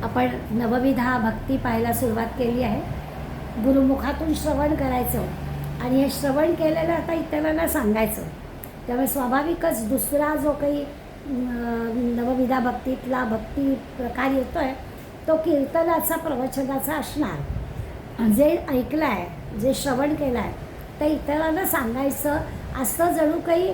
आपण नवविधा भक्ती पाहायला सुरुवात केली आहे. गुरुमुखातून श्रवण करायचं आणि हे श्रवण केलेलं आता इतरांना सांगायचं. त्यामुळे स्वाभाविकच दुसरा जो काही नवविधा भक्तीतला भक्ती प्रकार येतो आहे तो कीर्तनाचा प्रवचनाचा असणार. जे ऐकलं आहे, जे श्रवण केलं आहे ते इतरांना सांगायचं असं जणू काही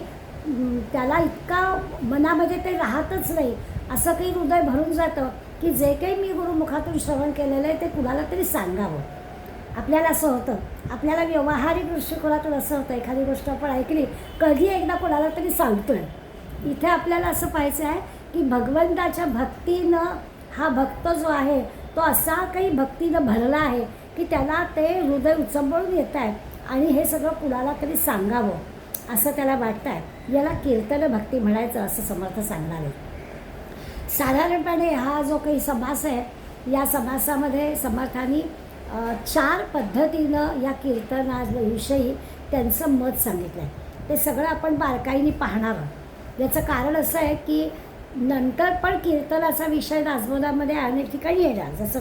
त्याला इतका मनामध्ये ते राहतच नाही, असं काही हृदय भरून जातं की जे काही मी गुरुमुखातून श्रवण केलेलं आहे ते कुणाला तरी सांगावं. आपल्याला असं होतं, आपल्याला व्यवहारिक दृष्टिकोनातून असं होतं, एखादी गोष्ट आपण ऐकली कधी एकदा कोणाला तरी सांगतोय. इथे आपल्याला असं पाहायचं आहे की भगवंताच्या भक्तीनं हा भक्त जो आहे तो असा काही भक्तीनं भरला आहे की त्याला ते हृदय उचंबळून येत आहे आणि हे सगळं कुणाला तरी सांगावं असं त्याला वाटतं आहे. याला कीर्तन भक्ती म्हणायचं असं समर्थ सांगणार आहे. साधारणपणे हा जो काही समास आहे या समासामध्ये समर्थांनी 4 पद्धतीनं या कीर्तनाविषयी त्यांचं मत सांगितलं आहे. ते सगळं आपण बारकाईने पाहणार आहोत. याचं कारण असं आहे की नंतर पण कीर्तनाचा विषय नाजमोदामध्ये अनेक ठिकाणी येणार. जसं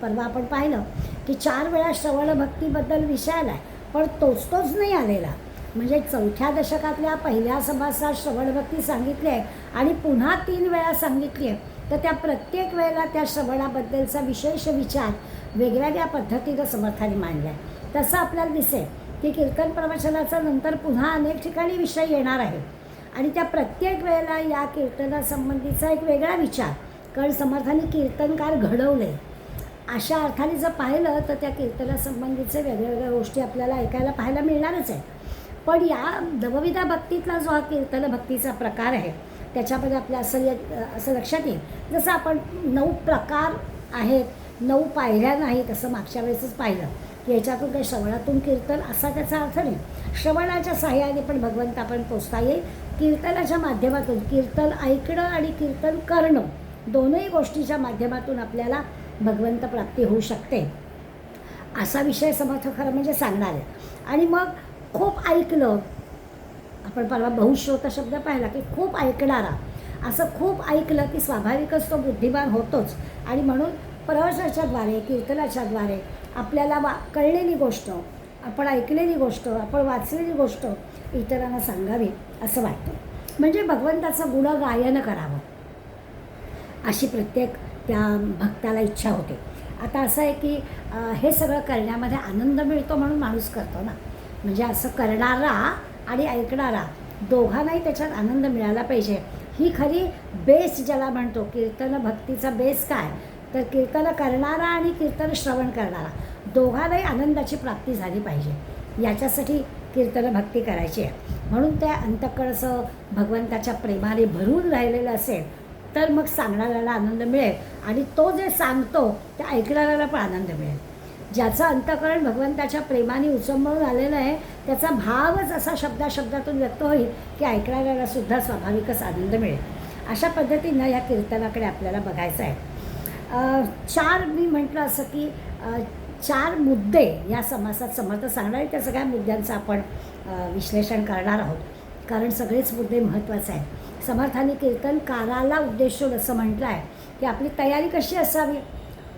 परवा आपण पाहिलं की 4 वेळा श्रवण भक्तीबद्दल विषय आला आहे, पण तोच नाही आलेला. म्हणजे 4थ्या दशकातल्या पहिल्या समासात श्रवणभक्ती सांगितली आहे आणि पुन्हा 3 वेळा सांगितली आहे. तर त्या प्रत्येक वेळेला त्या श्रवणाबद्दलचा विशेष विचार वेगवेगळ्या पद्धतीनं समर्थाने मांडला आहे. तसं आपल्याला दिसेल की कीर्तन प्रवचनाचा नंतर पुन्हा अनेक ठिकाणी विषय येणार आहे आणि त्या प्रत्येक वेळेला या कीर्तनासंबंधीचा एक वेगळा विचार, कारण समर्थांनी कीर्तनकार घडवले अशा अर्थाने जर पाहिलं तर त्या कीर्तनासंबंधीचे वेगळ्या गोष्टी आपल्याला ऐकायला पाहायला मिळणारच आहे. पण या नवविधा भक्तीतला जो हा कीर्तन भक्तीचा प्रकार आहे त्याच्यामध्ये आपल्या असं लक्षात येईल, जसं आपण 9 प्रकार आहेत, 9 पायऱ्या नाहीत असं मागच्या वेळेसच पाहिलं की याच्यातून काही श्रवणातून कीर्तन असा त्याचा अर्थ नाही. श्रवणाच्या साहाय्याने पण भगवंत आपण पोचता येईल. कीर्तनाच्या माध्यमातून कीर्तन ऐकणं आणि कीर्तन करणं दोनही गोष्टीच्या माध्यमातून आपल्याला भगवंत प्राप्ती होऊ शकते असा विषय समर्थ खरं म्हणजे सांगणार आहे. आणि मग खूप ऐकलं, आपण परवा बहुश्रोत शब्द पाहिला की खूप ऐकणारा, असं खूप ऐकलं की स्वाभाविकच तो बुद्धिमान होतोच आणि म्हणून प्रवचनाच्याद्वारे कीर्तनाच्याद्वारे आपल्याला कळलेली गोष्ट, आपण ऐकलेली गोष्ट, आपण वाचलेली गोष्ट इतरांना सांगावी असं वाटतं. म्हणजे भगवंताचं गुणगायन करावं अशी प्रत्येक त्या भक्ताला इच्छा होते. आता असं आहे की हे सगळं करण्यामध्ये आनंद मिळतो म्हणून माणूस करतो ना. म्हणजे असं करणारा आणि ऐकणारा दोघांनाही त्याच्यात आनंद मिळाला पाहिजे. ही खरी बेस ज्याला म्हणतो. कीर्तन भक्तीचा बेस काय, तर कीर्तन करणारा आणि कीर्तन श्रवण करणारा दोघांनाही आनंदाची प्राप्ती झाली पाहिजे. याच्यासाठी कीर्तन भक्ती करायची आहे. म्हणून त्या अंतःकरणाचं भगवंताच्या प्रेमाने भरून राहिलेलं असेल तर मग सांगणाऱ्याला आनंद मिळेल आणि तो जे सांगतो त्या ऐकणाऱ्याला पण आनंद मिळेल. ज्याचं अंतःकरण भगवंताच्या प्रेमाने उचंबळून आलेलं आहे त्याचा भावच असा शब्दातून व्यक्त होईल की ऐकणाऱ्याला सुद्धा स्वाभाविकच आनंद मिळेल. अशा पद्धतीनं या कीर्तनाकडे आपल्याला बघायचं आहे. 4 मी म्हटलं असं की 4 मुद्दे या समासात समर्थ सांगणारे, त्या सगळ्या मुद्द्यांचं आपण विश्लेषण करणार आहोत, कारण सगळेच मुद्दे महत्त्वाचे आहेत. समर्थांनी कीर्तनकाराला उद्देशून असं म्हटलं आहे की आपली तयारी कशी असावी,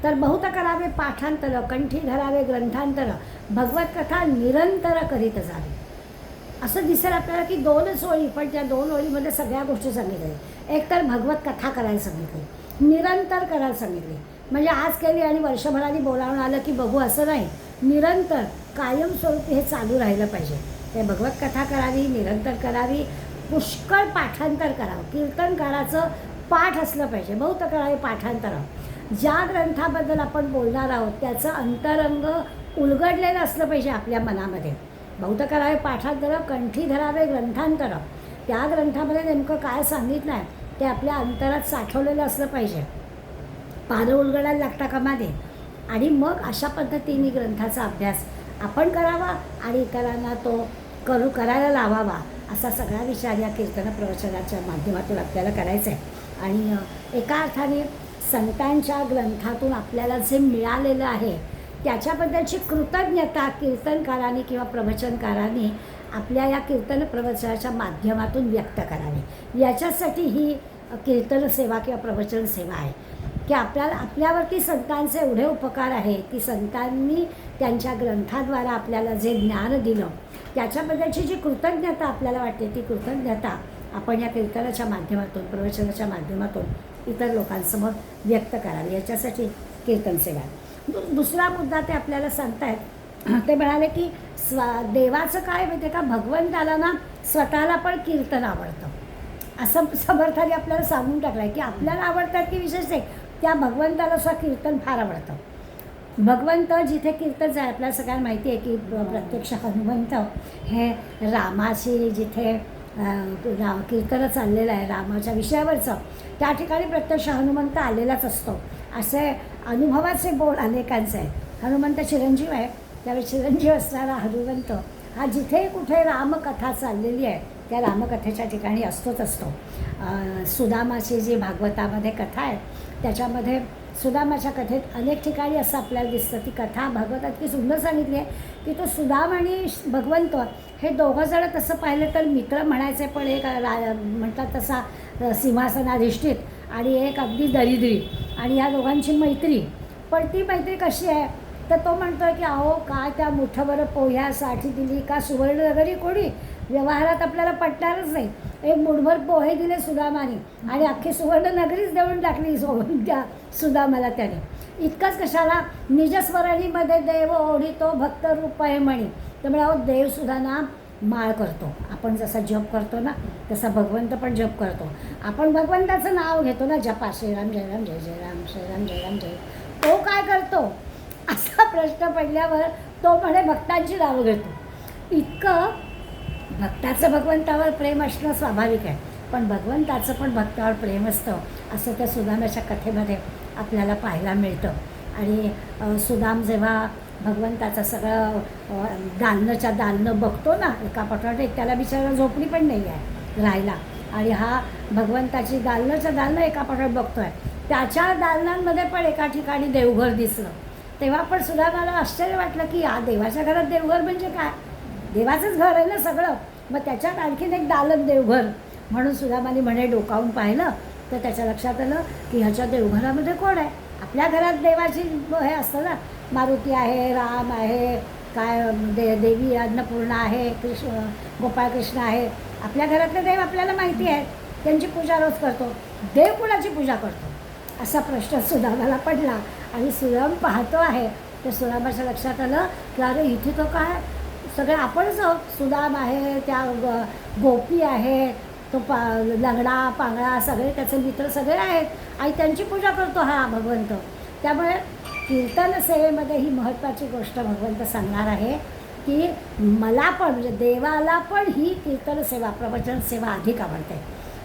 तर बहुत करावे पाठांतर, कंठी धरावे ग्रंथांतर, भगवत कथा निरंतर करीत जावी. असं दिसेल आपल्याला की 2च ओळी, पण त्या 2 ओळीमध्ये सगळ्या गोष्टी सांगितल्या. एक तर भगवत कथा करायला सांगितली, निरंतर करायला सांगितली. म्हणजे आज केली आणि वर्षभराने बोलावून आलं की बघू असं नाही, निरंतर कायमस्वरूपी हे चालू राहिलं पाहिजे. ते भगवत कथा करावी, निरंतर करावी, पुष्कळ पाठांतर करावं. कीर्तनकाराचं पाठ असलं पाहिजे, बहुत करावे पाठांतर. ज्या ग्रंथाबद्दल आपण बोलणार आहोत त्याचं अंतरंग उलगडलेलं असलं पाहिजे आपल्या मनामध्ये. बहुत करावे पाठांतर, कंठी धरावे ग्रंथांतर. त्या ग्रंथामध्ये नेमकं काय सांगितलं आहे ते आपल्या अंतरात साठवलेलं असलं पाहिजे. पानं उलगडायला लागता कामा नये. आणि मग अशा पद्धतीने ग्रंथाचा अभ्यास आपण करावा आणि इतरांना तो करायला लावावा असा सगळा विचार या कीर्तन प्रवचनाच्या माध्यमातून आपल्याला करायचा आहे. आणि एका अर्थाने संतांच्या ग्रंथातून आपल्याला जे मिळालेलं आहे त्याच्याबद्दलची कृतज्ञता कीर्तनकारांनी किंवा प्रवचनकारांनी आपल्या या कीर्तन प्रवचनाच्या माध्यमातून व्यक्त करावी. याच्यासाठी ही कीर्तन सेवा किंवा प्रवचन सेवा आहे. की आपल्यावरती संतांचे एवढे उपकार आहे की संतांनी त्यांच्या ग्रंथाद्वारा आपल्याला जे ज्ञान दिलं त्याच्याबद्दलची जी कृतज्ञता आपल्याला वाटते ती कृतज्ञता आपण या कीर्तनाच्या माध्यमातून, प्रवचनाच्या माध्यमातून इतर लोकांसमोर व्यक्त करावी, याच्यासाठी कीर्तन सेवा. दुसरा मुद्दा ते आपल्याला सांगतायत, ते म्हणाले की देवाचं काय माहिती आहे का, भगवंताला ना स्वतःला पण कीर्तन आवडतं असं समर्थाने आपल्याला सांगून टाकलं आहे की आपल्याला आवडतात की विशेष आहे, त्या भगवंताला सुद्धा कीर्तन फार आवडतं. भगवंत जिथे कीर्तन आहे, आपल्याला सगळ्यांना माहिती आहे की प्रत्यक्ष हनुमंत हे रामाशी जिथे कीर्तन चाललेलं आहे रामाच्या विषयावरचं, त्या ठिकाणी प्रत्यक्ष हनुमंत आलेलाच असतो. असे अनुभवाचे बोल अनेकांचे आहेत. हनुमंत चिरंजीव आहे, त्यावेळी चिरंजीव असणारा हनुमंत हा जिथे कुठे रामकथा चाललेली आहे त्या रामकथेच्या ठिकाणी असतोच असतो. सुदामाची जी भागवतामध्ये कथा आहे त्याच्यामध्ये सुदामाच्या कथेत अनेक ठिकाणी असं आपल्याला दिसतं. ती कथा भागवतात इतकी सुंदर सांगितली आहे की तो सुदाम आणि भगवंत हे दोघंजणं तसं पाहिलं तर मित्र म्हणायचे, पण एक म्हणतात तसा सिंहासनाधिष्ठित आणि एक अगदी दरिद्री, आणि या दोघांची मैत्री. पण ती मैत्री कशी आहे तर तो म्हणतो की अहो काय त्या मुठभर पोह्यासाठी दिली का सुवर्णनगरी कोणी, व्यवहारात आपल्याला पटणारच नाही. एक मुठभर पोहे दिले सुदामाने आणि अख्खी सुवर्णनगरीच देऊन टाकली त्या सुदामाला त्याने. इतकंच कशाला, निजस्वरणीमध्ये देव ओढितो भक्त रूप आहे म्हणे. त्यामुळे अहो देवसुद्धा ना माळ करतो. आपण जसा जप करतो ना तसा भगवंत पण जप करतो. आपण भगवंताचं नाव घेतो ना जपा, श्रीराम जय राम जय जय राम, श्रीराम जय राम जय. तो काय करतो असा प्रश्न पडल्यावर तो म्हणे भक्तांची नावं घेतो. इतकं भक्ताचं भगवंतावर प्रेम असणं स्वाभाविक आहे, पण भगवंताचं पण भक्तावर प्रेम असतं असं त्या सुदामाच्या कथेमध्ये आपल्याला पाहायला मिळतं. आणि सुदाम जेव्हा भगवंताचं सगळं दालनाच्या दालनं बघतो ना, एका पटोट्यात त्याला बिचारा झोपडी पण नाही आहे राहायला, आणि हा भगवंताची दालनाच्या दालनं एका पटोट्यात बघतो आहे. त्याच्या दालनांमध्ये पण एका ठिकाणी देवघर दिसलं. तेव्हा पण सुदामाला आश्चर्य वाटलं की या देवाच्या घरात देवघर म्हणजे काय, देवाचंच घर आहे ना सगळं, मग त्याच्यात आणखीन एक दालन देवघर. म्हणून सुदामाने म्हणे डोकावून पाहिलं तर त्याच्या लक्षात आलं की ह्याच्या देवघरामध्ये कोण आहे. आपल्या घरात देवाची हे असतं ना, मारुती आहे, राम आहे, काय देवी अन्नपूर्णा आहे, गोपाळकृष्ण आहे. आपल्या घरातले देव आपल्याला माहिती आहेत, त्यांची पूजा रोज करतो. देव कुणाची पूजा करतो असा प्रश्न सुदामाला पडला. आणि सुदाम पाहतो आहे तर सुदामाच्या लक्षात आलं की अरे इथे तो काय सगळे आपणच आहोत. सुदाम आहे, त्या गोपी आहे, तो लंगडा पांगडा सगळे त्याचे मित्र सगळे आहेत आणि त्यांची पूजा करतो हा भगवंत. त्यामुळे कीर्तन सेवेमध्ये ही महत्त्वाची गोष्ट भगवंत सांगणार आहे की मला पण म्हणजे देवाला पण ही कीर्तन सेवा, प्रवचन सेवा अधिक आवडते.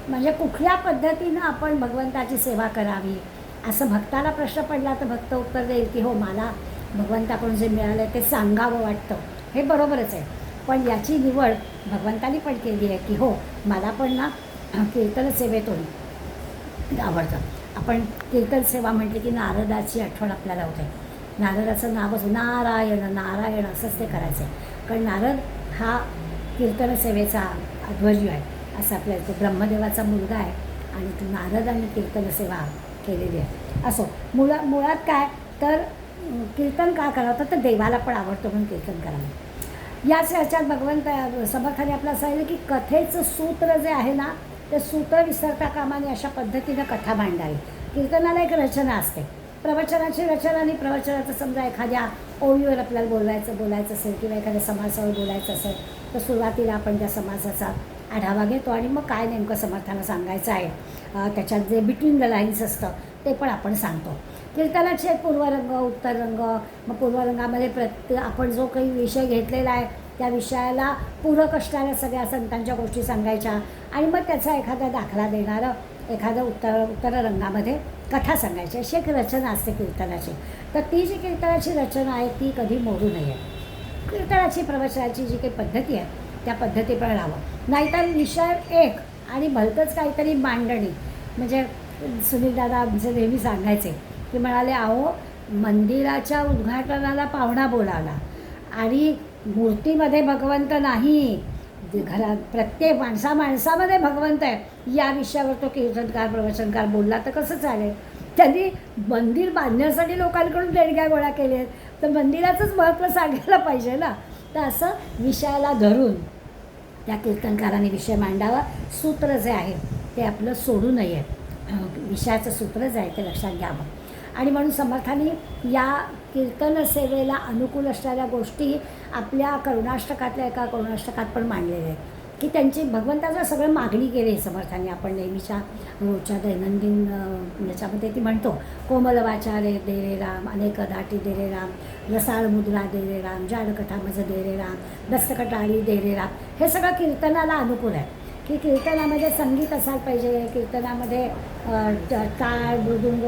म्हणजे कुठल्या पद्धतीनं आपण भगवंताची सेवा करावी असं भक्ताला प्रश्न पडला तर भक्त उत्तर देईल की हो मला भगवंताकडून जे मिळालं ते सांगावं वाटतं, हे बरोबरच आहे. पण याची निवड भगवंतानी पण केली आहे की हो मला पण ना कीर्तन सेवेतून आवडतं. आपण कीर्तन सेवा म्हटली की नारदाची आठवण आपल्याला होते. नारदाचं नावच नारायण नारायण असंच ते करायचं आहे, कारण नारद हा कीर्तन सेवेचा ध्वज आहे असं आपल्याला. तो ब्रह्मदेवाचा मुलगा आहे आणि तो नारदांनी कीर्तन सेवा केलेली आहे. असो मुळात काय तर कीर्तन का करावं तर देवाला पण आवडतं म्हणून कीर्तन करावं. याच ह्याच्यात भगवंत समर्थाने आपल्याला सांगितलं की कथेचं सूत्र जे आहे ना ते सूत्र विसरता कामाने अशा पद्धतीनं कथा मांडावी. कीर्तनाला एक रचना असते, प्रवचनाची रचना. आणि प्रवचनाचं समजा एखाद्या ओळीवर आपल्याला बोलायचं असेल किंवा एखाद्या समासावर बोलायचं असेल तर सुरुवातीला आपण त्या समासाचा आढावा घेतो आणि मग काय नेमकं समर्थानं सांगायचं आहे त्याच्यात जे बिटवीन द लाईन्स असतं ते पण आपण सांगतो. कीर्तनाचे पूर्वरंग उत्तररंग. मग पूर्वरंगामध्ये आपण जो काही विषय घेतलेला आहे त्या विषयाला पूरक असणाऱ्या सगळ्या संतांच्या गोष्टी सांगायच्या आणि मग त्याचा एखादा दाखला देणारं एखादं उत्तररंगामध्ये कथा सांगायची. अशी एक रचना असते कीर्तनाची. तर ती जी कीर्तनाची रचना आहे ती कधी मोडू नये. कीर्तनाची प्रवचनाची जी काही पद्धती आहे त्या पद्धतीप्रमाणे राहावं. नाहीतर विषय एक आणि भलतंच काहीतरी मांडणी. म्हणजे सुनील दादा आमचे नेहमी सांगायचे की म्हणाले अहो मंदिराच्या उद्घाटनाला पाहुणा बोलावला आणि मूर्तीमध्ये भगवंत नाही, घरात प्रत्येक माणसामध्ये भगवंत आहे, या विषयावर तो कीर्तनकार प्रवचनकार बोलला तर कसं चालेल. त्यांनी मंदिर बांधण्यासाठी लोकांकडून देणग्या गोळा केल्या आहेत, तर मंदिराचंच महत्त्व सांगायला पाहिजे ना. तर असं विषयाला धरून त्या कीर्तनकाराने विषय मांडावा. सूत्र जे आहे ते आपलं सोडू नये, विषयाचं सूत्र जे आहे ते लक्षात घ्यावं. आणि म्हणून समर्थांनी या कीर्तन सेवेला अनुकूल असणाऱ्या गोष्टी आपल्या करुणाष्टकातल्या एका करुणाष्टकात पण मांडलेल्या आहेत, की त्यांची भगवंताचं सगळं मागणी केली समर्थांनी. आपण नेहमीच्या रोजच्या दैनंदिन याच्यामध्ये ती म्हणतो, कोमल वाचा रे दे रे राम, अनेक दाटी दे रे राम, रसाळ मुद्रा दे रे राम, जाडकथा मज दे रे राम, दस्तकटाळी दे रे राम. हे सगळं कीर्तनाला अनुकूल आहे, की कीर्तनामध्ये संगीत असायला पाहिजे, कीर्तनामध्ये टाळ मृदुंग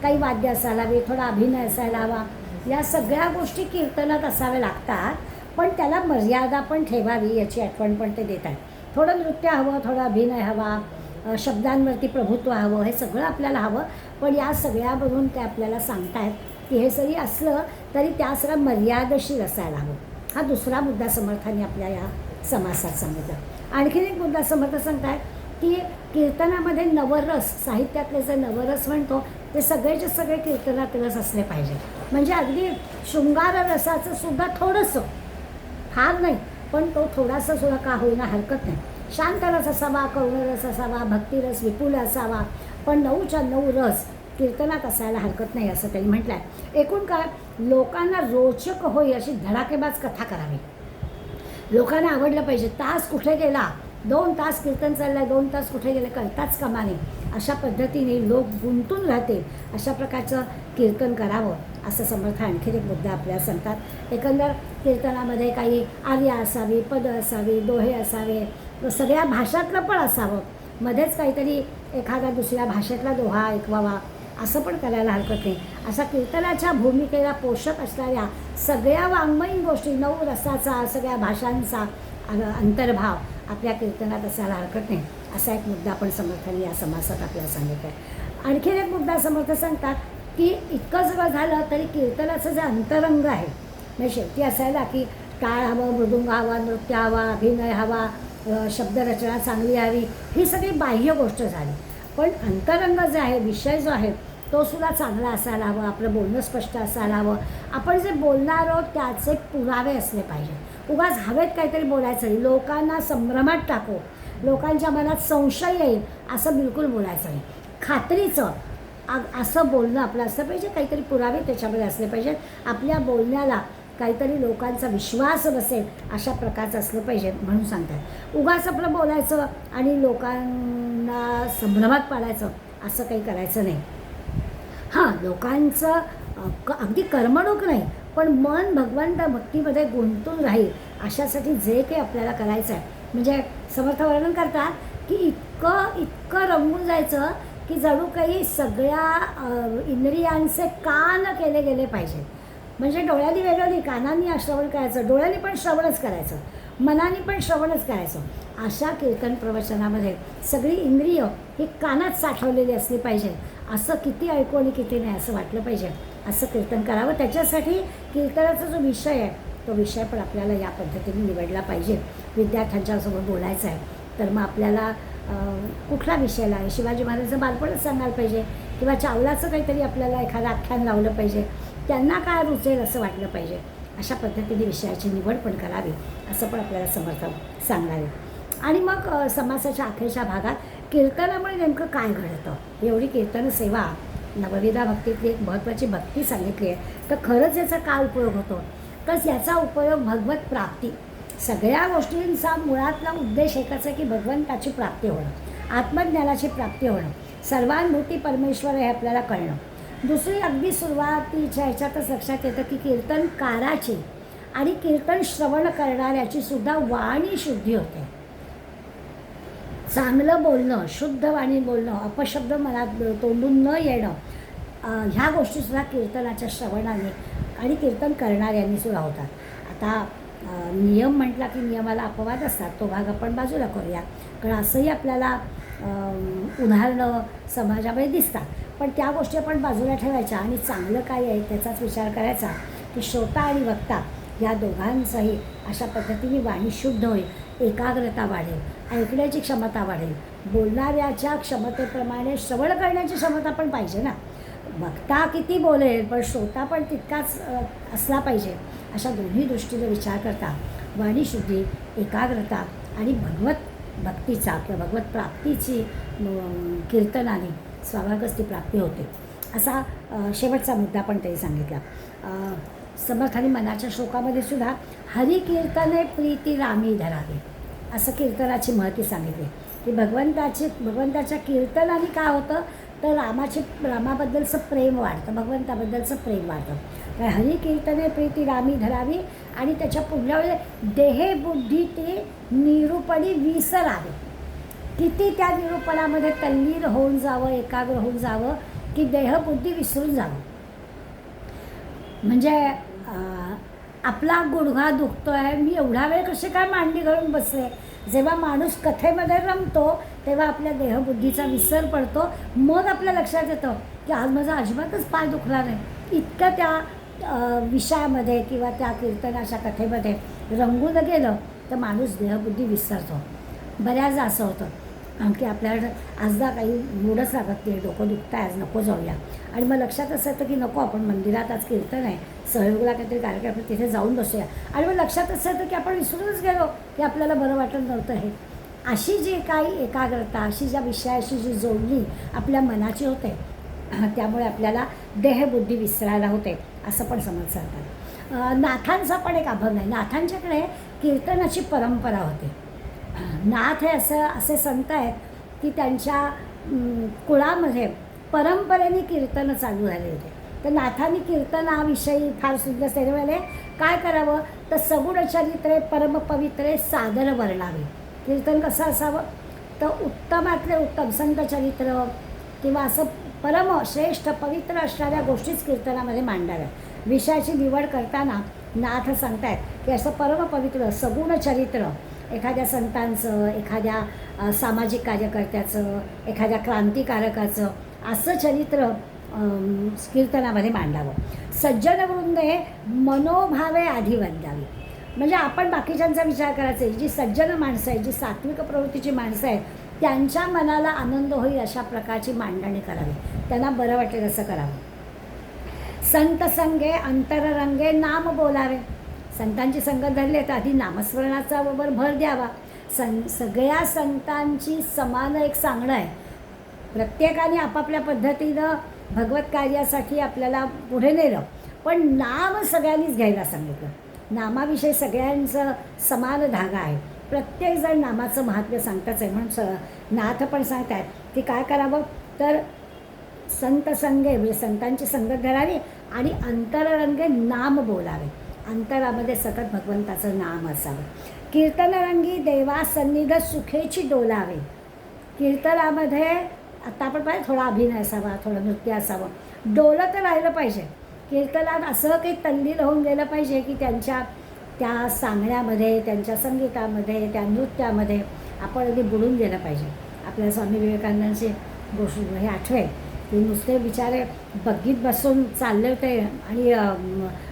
काही वाद्य असायला हवी, थोडा अभिनय असायला हवा. या सगळ्या गोष्टी कीर्तनात असाव्या लागतात, पण त्याला मर्यादा पण ठेवावी याची आठवण पण ते देत आहेत. थोडं नृत्य हवं, थोडा अभिनय हवा, शब्दांवरती प्रभुत्व हवं, हे सगळं आपल्याला हवं. पण या सगळ्यावरून ते आपल्याला सांगतायत की हे जरी असलं तरी त्या सगळं मर्यादेशीर असायला हवं. हा दुसरा मुद्दा समर्थांनी आपल्या या समासात सांगितला. आणखीन एक मुद्दा समर्थ सांगतायत की कीर्तनामध्ये नवरस, साहित्यातले जे नवरस म्हणतो ते सगळेचे सगळे कीर्तनात रस असले पाहिजे. म्हणजे अगदी शृंगार रसाचं सुद्धा थोडंसं, फार नाही पण तो थोडासा सुद्धा का होईना हरकत नाही. शांत रस असावा, करुण रस असावा, भक्तिरस विपुल असावा, पण 9च्या 9 रस कीर्तनात असायला हरकत नाही असं त्यांनी म्हटलं आहे. एकूण काय, लोकांना रोचक होई अशी धडाकेबाज कथा करावी, लोकांना आवडलं पाहिजे. तास कुठे गेला, 2 तास कीर्तन चाललं आहे, 2 तास कुठे गेले कळताच कामा नये, अशा पद्धतीने लोक गुंतून राहतील अशा प्रकारचं कीर्तन करावं असं समर्थ आणखीन एक मुद्दा आपल्याला सांगतात. एकंदर कीर्तनामध्ये काही आर्या असावी, पद असावी, दोहे असावे, सगळ्या भाषातलं पण असावं, मध्येच काहीतरी एखाद्या दुसऱ्या भाषेतला दोहा ऐकवावा असं पण करायला हरकत नाही. अशा कीर्तनाच्या भूमिकेला पोषक असणाऱ्या सगळ्या वाङ्मयीन गोष्टी, 9 रसाचा, सगळ्या भाषांचा अंतर्भाव आपल्या कीर्तनात असायला हरकत नाही असा एक मुद्दा आपण समर्थांनी या समासात आपल्याला सांगितलं आहे. आणखीन एक मुद्दा समर्थ सांगतात की इतकं सगळं झालं तरी कीर्तनाचं जे अंतरंग आहे, म्हणजे शेवटी असायला की टाळ हवं, मृदुंग हवा, नृत्य हवा, अभिनय हवा, शब्दरचना चांगली हवी, ही सगळी बाह्य गोष्ट झाली. पण अंतरंग जे आहे, विषय जो आहे तो सुद्धा चांगला असायला हवा, आपलं बोलणं स्पष्ट असायला हवं, आपण जे बोलणार आहोत त्याचे पुरावे असले पाहिजे. उगाच हवेत काहीतरी बोलायचं नाही, लोकांना संभ्रमात टाकू, लोकांच्या मनात संशय येईल असं बिलकुल बोलायचं नाही. खात्रीचं असं बोलणं आपलं असलं पाहिजे, काहीतरी पुरावे त्याच्यामध्ये असले पाहिजेत, आपल्या बोलण्याला काहीतरी लोकांचा विश्वास बसेल अशा प्रकारचं असलं पाहिजे म्हणून सांगतात. उगाच आपलं बोलायचं आणि लोकांना संभ्रमात पाडायचं असं काही करायचं नाही. हां, लोकांचं अगदी करमणूक नाही, पण मन भगवंत भक्तीमध्ये गुंतून राहील अशासाठी जे काही आपल्याला करायचं आहे. म्हणजे समर्थ वर्णन करतात की इतकं रंगून जायचं की जणू काही सगळ्या इंद्रियांचे कान केले गेले पाहिजे. म्हणजे डोळ्यांनी वेगळं नाही, कानांनी श्रवण करायचं, डोळ्यांनी पण श्रवणच करायचं, मनाने पण श्रवणच करायचं. अशा कीर्तन प्रवचनामध्ये सगळी इंद्रिय ही कानात साठवलेली असली पाहिजे. असं किती ऐकू आणि किती नाही असं वाटलं पाहिजे, असं कीर्तन करावं. त्याच्यासाठी कीर्तनाचा जो विषय आहे तो विषय पण आपल्याला या पद्धतीने निवडला पाहिजे. विद्यार्थ्यांच्यासोबत बोलायचं आहे तर मग आपल्याला कुठला विषय आहे, शिवाजी महाराजांचं बालपणच सांगायला पाहिजे किंवा चावलाचं काहीतरी आपल्याला एखादं आख्यान लावलं पाहिजे, त्यांना काय रुचेल असं वाटलं पाहिजे. अशा पद्धतीने विषयाची निवड पण करावी असं पण आपल्याला समर्थ सांगणार आहे. आणि मग समासाच्या अखेरच्या भागात कीर्तनामुळे नेमकं काय घडतं, एवढी कीर्तन सेवा नवविधा भक्तीतली एक महत्त्वाची भक्ती सांगितली आहे, तर खरंच याचा काय उपयोग होतो, तर याचा उपयोग भगवत प्राप्ती. सगळ्या गोष्टींचा मुळातला उद्देश एकच आहे की भगवंताची प्राप्ती होणं, आत्मज्ञानाची प्राप्ती होणं, सर्वानुभूती परमेश्वर हे आपल्याला कळणं. दुसरी अगदी सुरुवातीच्या ह्याच्यातच लक्षात येतं की कीर्तनकाराची आणि कीर्तन श्रवण करणाऱ्याची सुद्धा वाणी शुद्धी होते. चांगलं बोलणं, शुद्ध वाणी बोलणं, अपशब्द मनात तोंडून न येणं, ह्या गोष्टीसुद्धा कीर्तनाच्या श्रवणाने आणि कीर्तन करणाऱ्यांनी सुद्धा होतात. आता नियम म्हटला की नियमाला अपवाद असतात, तो भाग आपण बाजूला करूया, कारण असंही आपल्याला उदाहरणं समाजामध्ये दिसतात. पण त्या गोष्टी आपण बाजूला ठेवायच्या आणि चांगलं काय आहे त्याचाच विचार करायचा की श्रोता आणि वक्ता या दोघांचाही अशा पद्धतीने वाणी शुद्ध होईल एकाग्रता वाढेल, ऐकण्याची क्षमता वाढेल. बोलणाऱ्याच्या क्षमतेप्रमाणे श्रवण करण्याची क्षमता पण पाहिजे ना. वक्ता किती बोलेल पण श्रोता पण तितकाच असला पाहिजे. अशा दोन्ही दृष्टीने विचार करता वाणीशुद्धी, एकाग्रता आणि भगवत भक्तीचा किंवा भगवत प्राप्तीची कीर्तनाने स्वाभाविकच ती प्राप्ती होते. असा शेवटचा मुद्दा पण त्यांनी सांगितला. समर्थांनी मनाच्या श्लोकामध्ये सुद्धा हरिकीर्तने प्रीती रामी धरावी असं कीर्तनाची महती सांगितली की भगवंताच्या कीर्तनाने काय होतं तर रामाबद्दलचं प्रेम वाढतं, भगवंताबद्दलचं प्रेम वाढतं. तर हरिकीर्तने प्रीती रामी धरावी आणि त्याच्या पुढल्या वेळेला देहे बुद्धी ते निरूपणी विसरावे. किती त्या निरूपणामध्ये तल्लीन होऊन जावं, एकाग्र होऊन जावं की देहबुद्धी विसरून जावं. म्हणजे आपला गुडघा दुखतो आहे, मी एवढा वेळ कसे काय मांडी घालून बसले. जेव्हा माणूस कथेमध्ये रमतो तेव्हा आपल्या देहबुद्धीचा विसर पडतो. मग आपल्या लक्षात येतं की आज माझा अजिबातच पाय दुखला नाही. इतकं त्या विषयामध्ये किंवा त्या कीर्तनाच्या कथेमध्ये रंगून गेलं तर माणूस देहबुद्धी विसरतो. बऱ्याचदा असं होतं की आपल्याला आजदा काही मूडच लागत नाही, डोकं दुखतं आहे, आज नको जाऊया. आणि मग लक्षात असं येतं की नको, आपण मंदिरात आज कीर्तन आहे, सहयोगला काहीतरी कार्यक्रम, आपण तिथे जाऊन बसूया. आणि मग लक्षात असं येतं की आपण विसरूनच गेलो की आपल्याला बरं वाटत नव्हतं. हे अशी जी काही एकाग्रता, अशी ज्या विषयाशी जी जोडणी आपल्या मनाची होते त्यामुळे आपल्याला देहबुद्धी विसरायला होते असं पण समज सांगतात. नाथांचा पण एक अभंग आहे. नाथांच्याकडे कीर्तनाची परंपरा होती. नाथ हे असे संत आहेत की त्यांच्या कुळामध्ये परंपरेने कीर्तनं चालू झाले होते. तर नाथांनी कीर्तनाविषयी फार सुंदर सेवेले काय करावं तर सगुण चरित्रे परमपवित्रे सादर वर्णावे. कीर्तन कसं असावं तर उत्तमातले उत्तम संत चरित्र किंवा असं परम श्रेष्ठ पवित्र असणाऱ्या गोष्टीच कीर्तनामध्ये मांडाव्या. विषयाची निवड करताना नाथ सांगतायत की असं परमपवित्र सगुण चरित्र एखाद्या संतांचं, एखाद्या सामाजिक कार्यकर्त्याचं, एखाद्या क्रांतिकारकाचं असं चरित्र कीर्तनामध्ये मांडावं. सज्जन वृंदे मनोभावे आधी वंदावी. म्हणजे आपण बाकीच्यांचा विचार करायचा आहे. जी सज्जन माणसं आहेत, जी सात्विक प्रवृत्तीची माणसं आहेत त्यांच्या मनाला आनंद होईल अशा प्रकारची मांडणी करावी, त्यांना बरं वाटेल असं करावं. संत संगे अंतररंगे नाम बोलावे. संतांची संगत धरली तर आधी नामस्मरणाचा बरोबर भर द्यावा. सगळ्या संतांची समान एक सांगणं आहे. प्रत्येकाने आपापल्या पद्धतीनं भगवत कार्यासाठी आपल्याला पुढे नेलं, पण नाम सगळ्यांनीच घ्यायला सांगितलं. नामाविषयी सगळ्यांचं समान धागा आहे. प्रत्येकजण नामाचं महात्म्य सांगताच आहे. म्हणून नाथ पण सांगतात की काय करावं तर संत संगे म्हणजे संतांची संगत धरावी आणि अंतररंगे नाम बोलावे. अंतरामध्ये सतत भगवंताचं नाम असावं. कीर्तनरंगी देवा सन्निध सुखेची डोलावे. कीर्तनामध्ये आता आपण पाहिजे थोडा अभिनय असावा, थोडं नृत्य असावं, डोलत राहिलं पाहिजे. कीर्तनात असं काही तल्लीन होऊन गेलं पाहिजे की त्यांच्या त्या सांगण्यामध्ये, त्यांच्या संगीतामध्ये, त्या नृत्यामध्ये आपण अगदी बुडून गेलं पाहिजे. आपल्या स्वामी विवेकानंदांची गोष्ट हे आठवेल की नुसते बिचारे बग्गीत बसून चालले होते आणि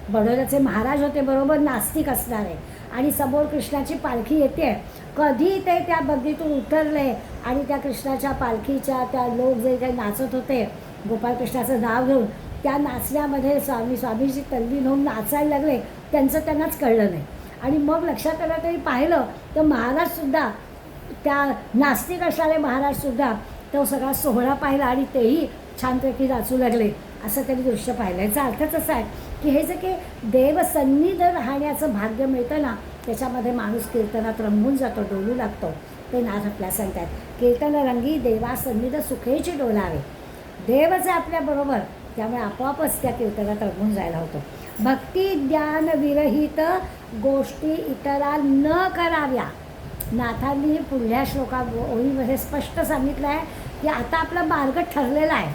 बडोद्याचे महाराज होते बरोबर नास्तिक असणारे आणि समोर कृष्णाची पालखी येते. कधी ते त्या बग्गीतून उतरले आणि त्या कृष्णाच्या पालखीच्या त्या लोक जे काही नाचत होते गोपाळकृष्णाचं नाव घेऊन त्या नाचण्यामध्ये स्वामीजी तल्लीन होऊन नाचायला लागले. त्यांचं त्यांनाच कळलं नाही. आणि मग लक्षात आलं तरी पाहिलं तर महाराजसुद्धा त्या नास्तिक असणारे महाराजसुद्धा तो सगळा सोहळा पाहिला आणि तेही छानपैकी नाचू लागले असं त्यांनी दृश्य पाहिलं. याचा अर्थच असा आहे की हे जे की देवसन्निध राहण्याचं भाग्य मिळतं ना त्याच्यामध्ये माणूस कीर्तनात रंगून जातो, डोलू लागतो. ते नाथ आपल्या सांगतात कीर्तनरंगी देवा सन्निध सुखेची डोलावे. देवच आहे आपल्याबरोबर, त्यामुळे आपोआपच त्या कीर्तनात रंगून जायला होतं. भक्ती ज्ञान विरहित गोष्टी इतरा न कराव्या. नाथांनी पुढल्या ओळीमध्ये स्पष्ट सांगितलं आहे की आता आपला मार्ग ठरलेला आहे.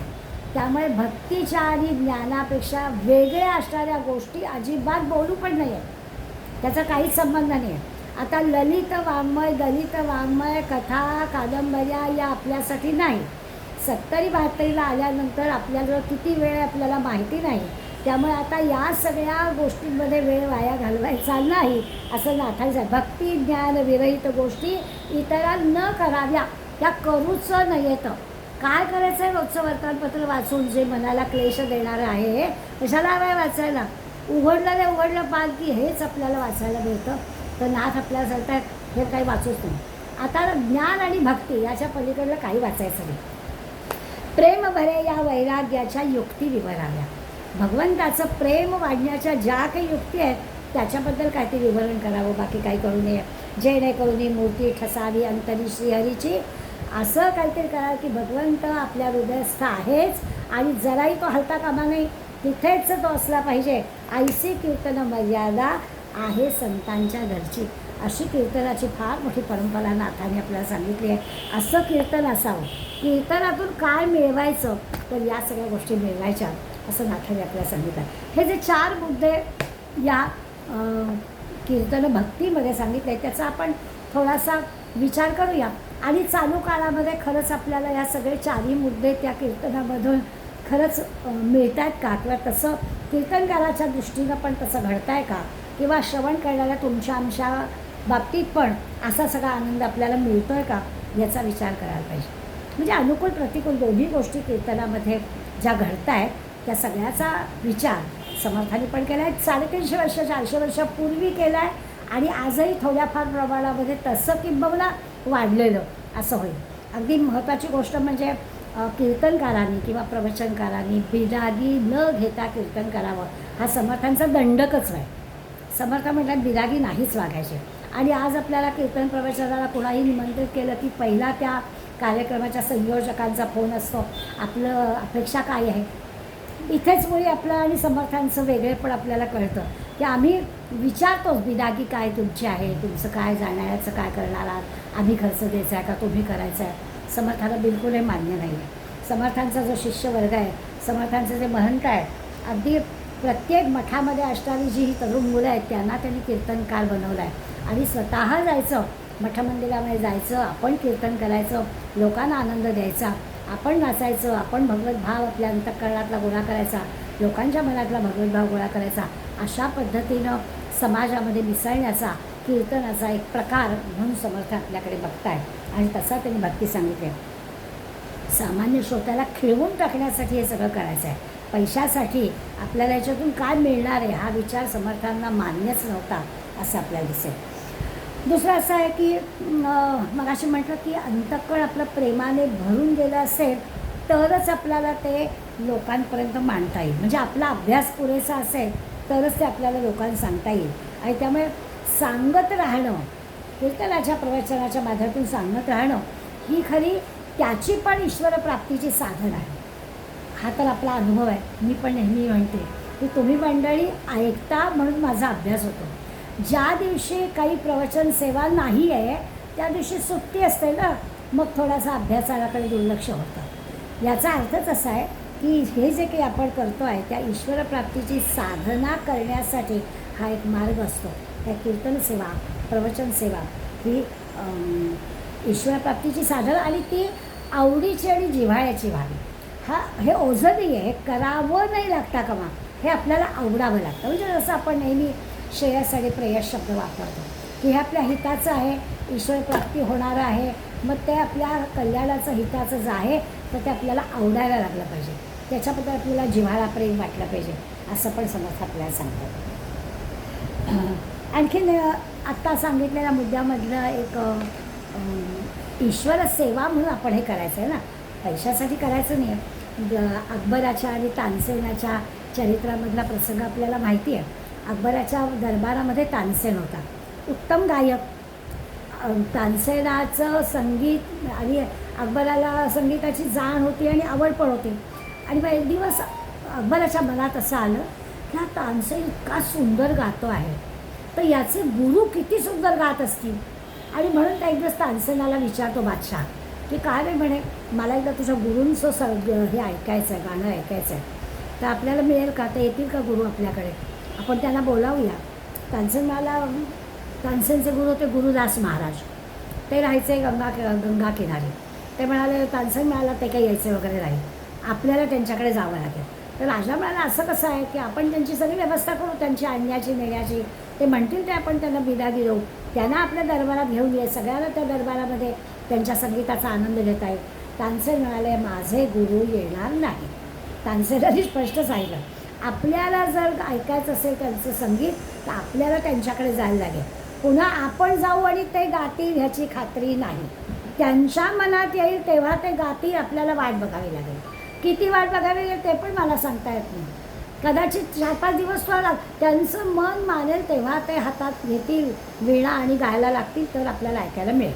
त्यामुळे भक्तीच्या आणि ज्ञानापेक्षा वेगळ्या असणाऱ्या गोष्टी अजिबात बोलू पण नाही आहे, त्याचा काहीच संबंध नाही आहे. आता ललित वाङ्मय, दलित वाङ्मय, कथा कादंबऱ्या या आपल्यासाठी नाही. 70-72ला आल्यानंतर आपल्याजवळ किती वेळ आपल्याला माहिती नाही, त्यामुळे आता या सगळ्या गोष्टींमध्ये वेळ वाया घालवायचा नाही असं नाथांचं आहे. भक्ती ज्ञान विरहित गोष्टी इतरांना न कराव्या, त्या करूच नयेत. काय करायचं आहे रोजचं वर्तमानपत्र वाचून जे मनाला क्लेश देणारं आहे, कशाला हवं आहे वाचायला? उघडलं पान की हेच आपल्याला वाचायला मिळतं. तर नाथ आपल्याला सांगतात हे काही वाचूच नाही. आता ज्ञान आणि भक्ती याच्या पलीकडलं काही वाचायचं नाही. प्रेम भरे या वैराग्याच्या युक्ती विवराव्या. भगवंताचं प्रेम वाढण्याच्या ज्या काही युक्ती आहेत त्याच्याबद्दल काहीतरी विवरण करावं, बाकी काही करू नये. जेणेकरून मूर्ती ठसावी अंतरी श्रीहरीची, असं काहीतरी करा की भगवंत आपल्या हृदयस्थ आहेच आणि जराही तो हलता कामा नाही, तिथेच तो असला पाहिजे. ऐसी कीर्तन मर्यादा आहे संतांच्या घरची. अशी कीर्तनाची फार मोठी परंपरा नाथाने आपल्याला सांगितली आहे. असं कीर्तन असावं. कीर्तनातून काय मिळवायचं, तर या सगळ्या गोष्टी मिळवायच्या असं नाथाने आपल्याला सांगितलं. हे जे 4 मुद्दे या कीर्तन भक्तीमध्ये सांगितले त्याचा आपण थोडासा विचार करूया. आणि चालू काळामध्ये खरंच आपल्याला या सगळे 4ही मुद्दे त्या कीर्तनामधून खरंच मिळत आहेत का, किंवा तसं कीर्तनकाराच्या दृष्टीनं पण तसं घडतं आहे का, किंवा श्रवण करणाऱ्या तुमच्या आमच्या बाबतीत पण असा सगळा आनंद आपल्याला मिळतो आहे का, याचा विचार करायला पाहिजे. म्हणजे अनुकूल प्रतिकूल दोन्ही गोष्टी कीर्तनामध्ये ज्या घडत आहेत त्या सगळ्याचा विचार समर्थांनी पण केला आहे. 350 वर्ष 400 वर्षापूर्वी केला आहे आणि आजही थोड्याफार प्रमाणामध्ये तसं किंबहुना वाढलेलं असं होईल. अगदी महत्त्वाची गोष्ट म्हणजे कीर्तनकारांनी किंवा प्रवचनकारांनी बिरागी न घेता कीर्तन करावं, हा समर्थांचा दंडकच आहे. समर्थ म्हणतात बिरागी नाहीच वागायचे. आणि आज आपल्याला कीर्तन प्रवचनाला कोणाही निमंत्रित केलं की पहिला त्या कार्यक्रमाच्या संयोजकांचा फोन असतो, आपलं अपेक्षा काय आहे. इथेच मुळे आपलं आणि समर्थांचं वेगळेपण आपल्याला कळतं की आम्ही विचारतोच बिरागी काय तुमची आहे, तुमचं काय जाण्याचं काय करणार आहात, आम्ही खर्च द्यायचा आहे का तुम्ही करायचं आहे. समर्थाला बिलकुलही मान्य नाही आहे. समर्थांचा जो शिष्यवर्ग आहे, समर्थांचे जे महंत आहेत, अगदी प्रत्येक मठामध्ये असणारी जी ही तरुण मुलं आहेत त्यांना त्यांनी कीर्तनकार बनवलं आहे. आणि स्वतः जायचं, मठमंदिरामध्ये जायचं, आपण कीर्तन करायचं, लोकांना आनंद द्यायचा, आपण नाचायचं, आपण भगवत भाव आपल्या अंतःकरणातला गोळा करायचा, लोकांच्या मनातला भगवत भाव गोळा करायचा. अशा पद्धतीनं समाजामध्ये मिसळण्याचा कीर्तनाचा एक प्रकार म्हणून समर्थ आपल्याकडे बघताय. आणि तसा त्यांनी भक्ती सांगितली. सामान्य श्रोत्याला खिळवून टाकण्यासाठी हे सगळं करायचं आहे. पैशासाठी आपल्याला याच्यातून काय मिळणार आहे हा विचार समर्थांना मान्यच नव्हता असं आपल्याला दिसेल. दुसरं असं आहे की मगाशी म्हटलं की अंतःकरण आपलं प्रेमाने भरून गेलं असेल तरच आपल्याला ते लोकांपर्यंत मांडता येईल. म्हणजे आपला अभ्यास पुरेसा असेल तरच ते आपल्याला लोकांना सांगता येईल. आणि त्यामुळे सांगत राहणं, कीर्तनाच्या प्रवचनाच्या माध्यमातून सांगत राहणं ही खरी त्याची पण ईश्वर प्राप्तीची साधन आहे. हा तर आपला अनुभव आहे. मी पण नेहमी म्हणते की तुम्ही मंडळी ऐकता म्हणून माझा अभ्यास होतो. ज्या दिवशी काही प्रवचन सेवा नाही आहे त्या दिवशी सुट्टी असते ना, मग थोडासा अभ्यासाकडे दुर्लक्ष होतं. याचा अर्थच असा आहे की हे जे काही आपण करतो आहे त्या ईश्वर प्राप्तीची साधना करण्यासाठी हा एक मार्ग असतो. त्या कीर्तन सेवा, प्रवचन सेवा ही ईश्वर प्राप्तीची साधन आणि ती आवडीची आणि जिव्हाळ्याची व्हावी. हे ओझं नाही आहे, हे करावं नाही लागता कामा, हे आपल्याला आवडावं लागतं. म्हणजे जसं आपण नेहमी श्रेयस आणि प्रेयस शब्द वापरतो की हे आपल्या हिताचं आहे, ईश्वर प्राप्ती होणारं आहे, मग ते आपल्या कल्याणाचं हिताचं जे आहे तर ते आपल्याला आवडायला लागलं पाहिजे, त्याच्याबद्दल आपल्याला जिव्हाळा प्रेम वाटलं पाहिजे असं पण समर्थ आपल्याला सांगतात. आणखीन आत्ता सांगितलेल्या मुद्द्यामधलं एक ईश्वर सेवा म्हणून आपण हे करायचं आहे ना, पैशासाठी करायचं नाही आहे. अकबराच्या आणि तानसेनाच्या चरित्रामधला प्रसंग आपल्याला माहिती आहे. अकबराच्या दरबारामध्ये तानसेन होता, उत्तम गायक. तानसेनाचं संगीत आणि अकबराला संगीताची जाण होती आणि आवड पण होती. आणि मग एक दिवस अकबराच्या मनात असं आलं की हा तानसेन इतका सुंदर गातो आहे तर याचे गुरु किती सुंदर गात असतील. आणि म्हणून त्या एक दिवस तानसेनाला विचारतो बादशाह की काय रे म्हणे, मला एकदा तुझ्या गुरूंचं हे ऐकायचं आहे, गाणं ऐकायचं आहे, तर आपल्याला मिळेल का, तर येतील का गुरु आपल्याकडे, आपण त्यांना बोलावूया. तानसेनचे गुरु होते गुरुदास महाराज. ते राहायचे गंगा किनारी. ते म्हणाले तानसेन मिळाला ते काही यायचे वगैरे राहील, आपल्याला त्यांच्याकडे जावं लागेल. तर राजा म्हणाला असं कसं आहे की आपण त्यांची सगळी व्यवस्था करू, त्यांची आणण्याची नेण्याची, ते म्हणतील ते आपण त्यांना बिदागी देऊ, त्यांना आपल्या दरबारात घेऊन ये, सगळ्यांना त्या दरबारामध्ये त्यांच्या संगीताचा आनंद घेता येईल. तानसेन म्हणाले माझे गुरु येणार नाही. तानसेनाने स्पष्ट सांगितलं आपल्याला जर ऐकायचं असेल त्यांचं संगीत तर आपल्याला त्यांच्याकडे जायला लागेल. पुन्हा आपण जाऊ आणि ते गातील ह्याची खात्री नाही. त्यांच्या मनात येईल तेव्हा ते गातील, आपल्याला वाट बघावी लागेल. किती वाट बघावी लागेल ते पण मला सांगता येत नाही. कदाचित 4-5 दिवस लागतात. त्यांचं मन मानेल तेव्हा ते हातात घेतील वीणा आणि गायला लागतील, तर आपल्याला ऐकायला मिळेल.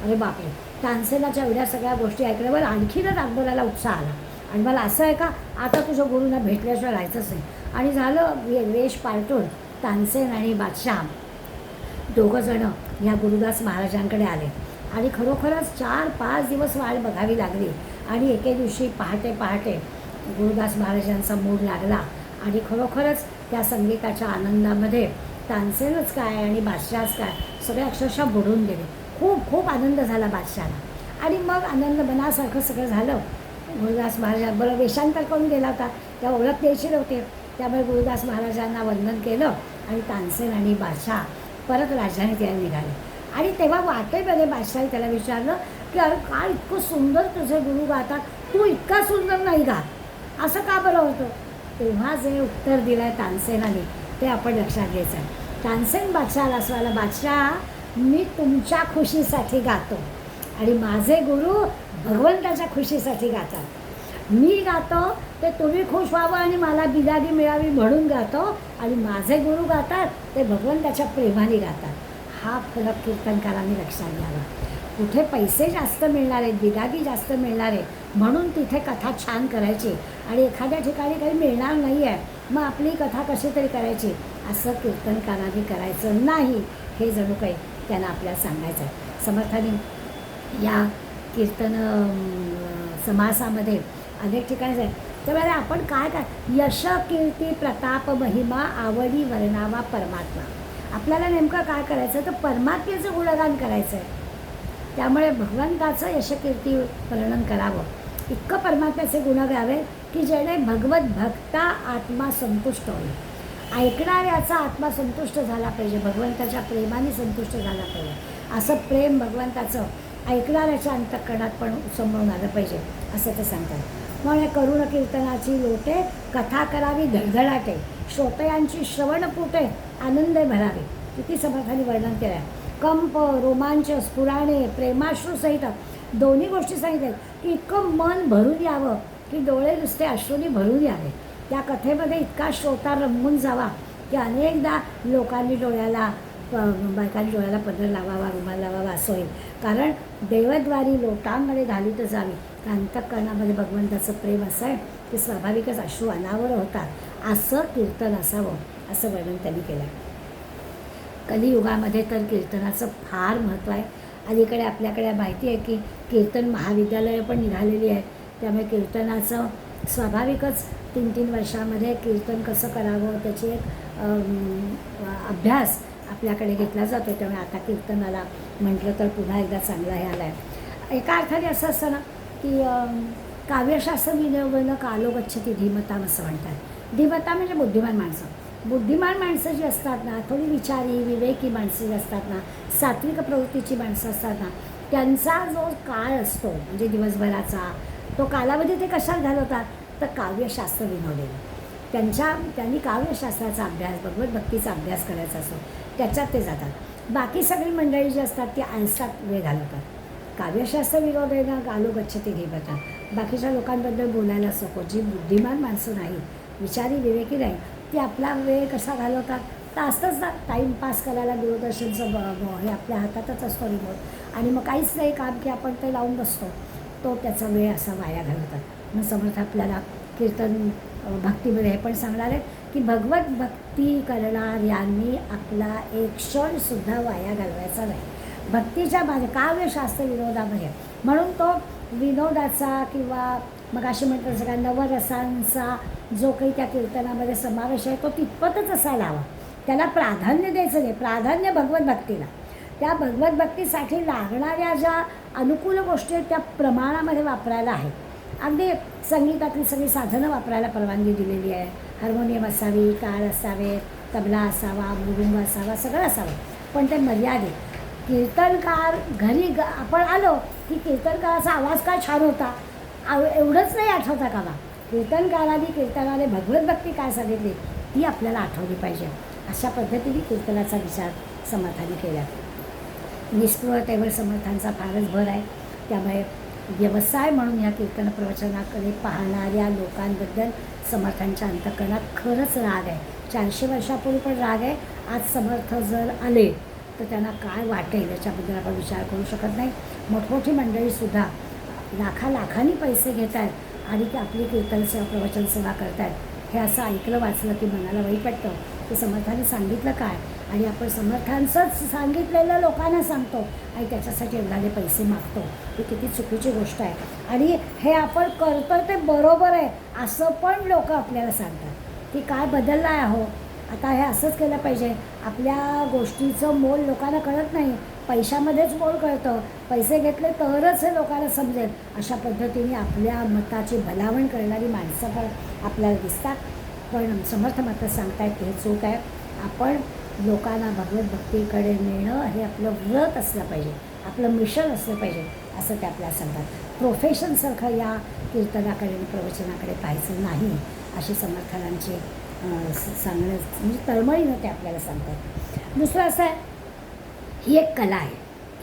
अरे बापरे, तानसेनाच्या एवढ्या सगळ्या गोष्टी ऐकल्यावर आणखीनच अकबराला उत्साह आला. आणि मला असं आहे का आता तुझ्या गुरूंना भेटल्याशिवाय राहायचंच नाही. आणि झालं वेश पालटून तानसेन आणि बादशाह दोघंजणं ह्या गुरुदास महाराजांकडे आले. आणि खरोखरच 4-5 दिवस वाट बघावी लागली. आणि एके दिवशी पहाटे पहाटे गुरुदास महाराजांचा मूड लागला आणि खरोखरच त्या संगीताच्या आनंदामध्ये तानसेनच काय आणि बादशाहच काय सगळे अक्षरशः बुडून गेले. खूप खूप आनंद झाला बादशाहला. आणि मग आनंद मनासारखं सगळं झालं. गुरुदास महाराज बरं वेषांतर करून गेला होता, त्या ओळख द्यायची नव्हते, त्यामुळे गुरुदास महाराजांना वंदन केलं आणि तानसेन आणि बादशाह परत राजधानीत यायला निघाले. आणि तेव्हा वाटेमध्ये बादशाही त्याला विचारलं की अरे काय इतकं सुंदर तुझे गुरु गातात, तू इतका सुंदर नाही गात, असं का बरं होतं. तेव्हा जे उत्तर दिलं आहे तानसेनाने ते आपण लक्षात घ्यायचं आहे. तानसेन बादशाहाला असं आलं, बादशाह मी तुमच्या खुशीसाठी गातो आणि माझे गुरु भगवंताच्या खुशीसाठी गातात. मी गातो ते तुम्ही खुश व्हावं आणि मला बिदागी मिळावी म्हणून गातो, आणि माझे गुरु गातात ते भगवंताच्या प्रेमाने गातात. हा फरक कीर्तनकारांनी लक्षात घ्यावा. कुठे पैसे जास्त मिळणार आहेत, बिदागी जास्त मिळणार आहे म्हणून तिथे कथा छान करायची, आणि एखाद्या ठिकाणी काही मिळणार नाही आहे मग आपली कथा कशी तरी करायची, असं कीर्तनकारांनी करायचं नाही. हे जणू काही त्यांना आपल्याला सांगायचं आहे. समर्थाने या कीर्तन समासामध्ये अनेक ठिकाणी आहे. त्यामुळे आपण काय यश कीर्ती प्रताप महिमा आवडी वर्णावा परमात्मा. आपल्याला नेमकं काय करायचं तर परमात्म्याचं गुणगान करायचं आहे. त्यामुळे भगवंताचं यशकीर्ती वर्णन करावं, इतकं परमात्म्याचे गुण गावे की जेणे भगवत भक्ता आत्मा संतुष्ट होईल. ऐकणाऱ्याचा आत्मा संतुष्ट झाला पाहिजे, भगवंताच्या प्रेमाने संतुष्ट झाला पाहिजे. असं प्रेम भगवंताचं ऐकणाऱ्याच्या अंतःकरणात पण समोरून आलं पाहिजे असं ते सांगतात. म्हणून करुण कीर्तनाची लोटे कथा करावी धडधडाटे, श्रोतयांची श्रवणपुटे आनंद भरावे. किती समर्थाने वर्णन केलं आहे. कंप, रोमांच, स्फुराणे, प्रेमाश्रूसहित दोन्ही गोष्टी सांगितल्या की इतकं मन भरून यावं की डोळे नुसते अश्रूंनी भरून यावे. त्या कथेमध्ये इतका श्रोता रमून जावा की अनेकदा लोकांनी डोळ्याला बायकांनी डोळ्याला पदर लावावा, रुमाल लावावा असं होईल. कारण देवद्वारी लोटांमध्ये घालीत जावी. अंतःकरणामध्ये भगवंताचं प्रेम असं आहे की स्वाभाविकच अश्रू अनावर होतात. असं कीर्तन असावं असं वर्णन त्यांनी केलं आहे. कलियुगामध्ये तर कीर्तनाचं फार महत्त्व आहे. अलीकडे आपल्याकडे माहिती आहे की कीर्तन महाविद्यालयं पण निघालेली आहेत. त्यामुळे कीर्तनाचं स्वाभाविकच 3-3 वर्षामध्ये कीर्तन कसं करावं त्याची एक अभ्यास आपल्याकडे घेतला जातो. त्यामुळे आता कीर्तनाला म्हटलं तर पुन्हा एकदा चांगला हे आला आहे. एका अर्थाने असं असतं ना की काव्यशास्त्र विनोबन कालो गच्छती धीमताम असं म्हणतात. धीमता म्हणजे बुद्धिमान माणसं. बुद्धिमान माणसं जी असतात ना, थोडी विचारी विवेकी माणसं जी असतात ना, सात्विक प्रवृत्तीची माणसं असतात ना, त्यांचा जो काळ असतो म्हणजे दिवसभराचा तो कालावधी ते कशात घालवतात तर काव्यशास्त्र विनोदेलं. त्यांनी काव्यशास्त्राचा अभ्यास, भगवत भक्तीचा अभ्यास करायचा असतो, त्याच्यात ते जातात. बाकी सगळी मंडळी जी असतात ती आळसात वेळ घालवतात. काव्यशास्त्र विनोदेनं गालो गच्छती धीमताम. बाकीच्या लोकांबद्दल बोलायला नको. जी बुद्धिमान माणसं नाही, विचारी विवेकी नाही, ती आपला वेळ कसा घालवतात तर असतंच ना, टाईमपास करायला दूरदर्शनचं हे आपल्या हातातच असतो रिमोट, आणि मग काहीच नाही काम की आपण ते लावून बसतो, तो त्याचा वेळ असा वाया घालवतात. मग समर्थ आपल्याला कीर्तन भक्तीमध्ये हे पण सांगणार आहे की भगवत भक्ती करणाऱ्यांनी आपला एक क्षणसुद्धा वाया घालवायचा नाही भक्तीच्या माझ्या काव्यशास्त्र विनोदामध्ये. म्हणून तो विनोदाचा किंवा मग अशी म्हणतात सगळ्या नवरसांचा जो काही त्या कीर्तनामध्ये समावेश आहे तो तितपतच असायला हवा. त्याला प्राधान्य द्यायचं नाही. प्राधान्य भगवत भक्तीला. त्या भगवत भक्तीसाठी लागणाऱ्या ज्या अनुकूल गोष्टी आहेत त्या प्रमाणामध्ये वापरायला आहेत. अगदी संगीतातली सगळी साधनं वापरायला परवानगी दिलेली आहे. हार्मोनियम असावी, टाळ असावे, तबला असावा, मृदुंग असावा, सगळं असावं, पण ते मर्यादित. कीर्तनकार घरी आपण आलो की कीर्तनकाराचा आवाज काय छान होता एवढंच नाही आठवता कामा. कीर्तनाने भगवत भक्ती काय सांगितली ती आपल्याला आठवली पाहिजे. अशा पद्धतीने कीर्तनाचा विचार समर्थांनी केला. निष्प्रभतेवर समर्थांचा फारच भर आहे. त्यामुळे व्यवसाय म्हणून या कीर्तन प्रवचनाकडे पाहणाऱ्या लोकांबद्दल समर्थांच्या अंतःकरणात खरंच राग आहे. 400 वर्षापूर्वी पण राग आहे. आज समर्थ जर आले तर त्यांना काय वाटेल याच्याबद्दल आपण विचार करू शकत नाही. मोठमोठी मंडळीसुद्धा लाखांनी पैसे घेत आहेत आणि की आपली कीर्तन सेवा प्रवचन सेवा करत आहेत. हे असं ऐकलं वाचलं की मनाला वाईट वाटतं की समर्थांनी सांगितलं काय आणि आपण समर्थांचंच सांगितलेलं लोकांना सांगतो आणि त्याच्यासाठी एवढाले पैसे मागतो. ही किती चुकीची गोष्ट आहे. आणि हे आपण करतो ते बरोबर आहे असं पण लोक आपल्याला सांगतात की काय बदललं आहे हो, आता हे असंच केलं पाहिजे. आपल्या गोष्टीचं मोल लोकांना कळत नाही, पैशामध्येच मोल कळतं. पैसे घेतले तरच हे लोकांना समजेल. अशा पद्धतीने आपल्या मताची भलावण करणारी माणसं पण आपल्याला दिसतात. पण समर्थ मात्र सांगतायत हे चूक आहे. आपण लोकांना भगवत भक्तीकडे नेणं हे आपलं व्रत असलं पाहिजे, आपलं मिशन असलं पाहिजे असं ते आपल्याला सांगतात. प्रोफेशनसारखं या कीर्तनाकडे आणि प्रवचनाकडे पाहायचं नाही अशी समर्थांची सांगणं म्हणजे तळमळीनं ते आपल्याला सांगतात. दुसरं असं आहे, ही एक कला आहे.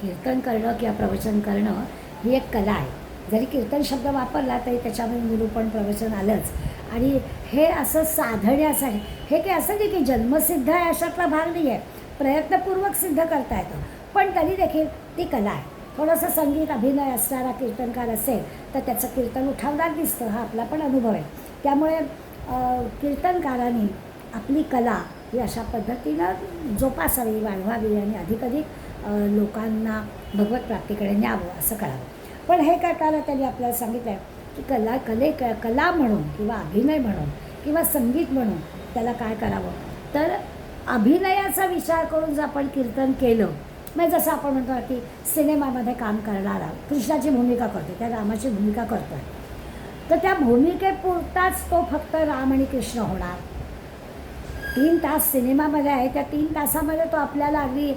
कीर्तन करणं किंवा प्रवचन करणं ही एक कला आहे. जरी कीर्तन शब्द वापरला तरी त्याच्यामध्ये निरूपण प्रवचन आलंच. आणि हे असं साधण्याचं आहे. हे काही असं नाही की जन्मसिद्ध आहे अशातला भाग नाही आहे. प्रयत्नपूर्वक सिद्ध करता येतं, पण तरी देखील ती कला आहे. थोडंसं संगीत अभिनय असणारा कीर्तनकार असेल तर त्याचं कीर्तन उठावदार दिसतं, हा आपला पण अनुभव आहे. त्यामुळे कीर्तनकारांनी आपली कला ही अशा पद्धतीनं जोपासावी, वाढवावी आणि अधिकाधिक लोकांना भगवत प्राप्तीकडे न्यावं असं करावं. पण हे करताना त्यांनी आपल्याला सांगितलं आहे की कला म्हणून किंवा अभिनय म्हणून किंवा संगीत म्हणून त्याला काय करावं तर अभिनयाचा विचार करून जर आपण कीर्तन केलं, म्हणजे जसं आपण म्हणतो की सिनेमामध्ये काम करणारा कृष्णाची भूमिका करतो, त्या रामाची भूमिका करतो आहे, तर त्या भूमिकेपुरताच तो फक्त राम आणि कृष्ण होणार. 3 तास सिनेमामध्ये आहे, त्या 3 तासामध्ये तो आपल्याला अगदी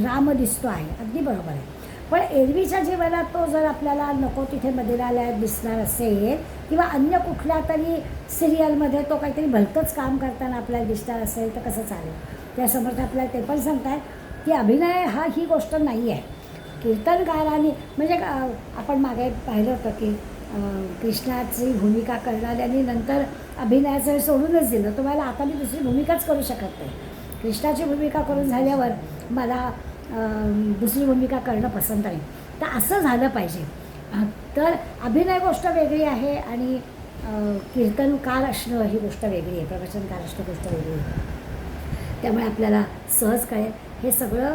राम दिसतो आहे, अगदी बरोबर आहे. पण एरवीच्या जीवनात तो जर आपल्याला नको तिथे मदिरालयात दिसणार असेल किंवा अन्य कुठल्या तरी सिरियलमध्ये तो काहीतरी भलतंच काम करताना आपल्याला दिसणार असेल तर कसं चालेल. त्या समर्थ आपल्याला ते पण सांगतात की अभिनय ही गोष्ट नाही आहे. कीर्तनकारांनी म्हणजे आपण मागे पाहिलं होतं की कृष्णाची भूमिका करणाऱ्यांनी नंतर अभिनयाचं सोडूनच दिलं. तुम्हाला आता मी दुसरी भूमिकाच करू शकत नाही. कृष्णाची भूमिका करून झाल्यावर मला दुसरी भूमिका करणं पसंत नाही. तर असं झालं पाहिजे. तर अभिनय गोष्ट वेगळी आहे आणि कीर्तनकार असणं ही गोष्ट वेगळी आहे, प्रवचनकार असणं गोष्ट वेगळी आहे. त्यामुळे आपल्याला सहज कळेल. हे सगळं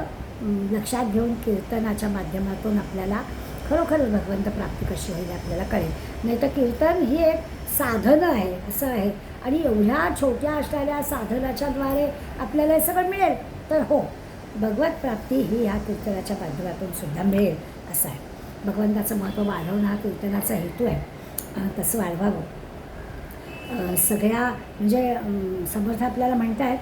लक्षात घेऊन कीर्तनाच्या माध्यमातून आपल्याला खरोखरच भगवंत प्राप्ती कशी होईल आपल्याला कळेल. नाही तर कीर्तन ही एक साधनं आहे असं आहे आणि एवढ्या छोट्या असणाऱ्या साधनाच्याद्वारे आपल्याला हे सगळं मिळेल तर हो, भगवत प्राप्ती ही ह्या कीर्तनाच्या माध्यमातून सुद्धा मिळेल असं आहे. भगवंताचं महत्त्व वाढवणं हा कीर्तनाचा हेतू आहे, तसं वाढवावं. सगळ्या म्हणजे समर्थ आपल्याला म्हणत आहेत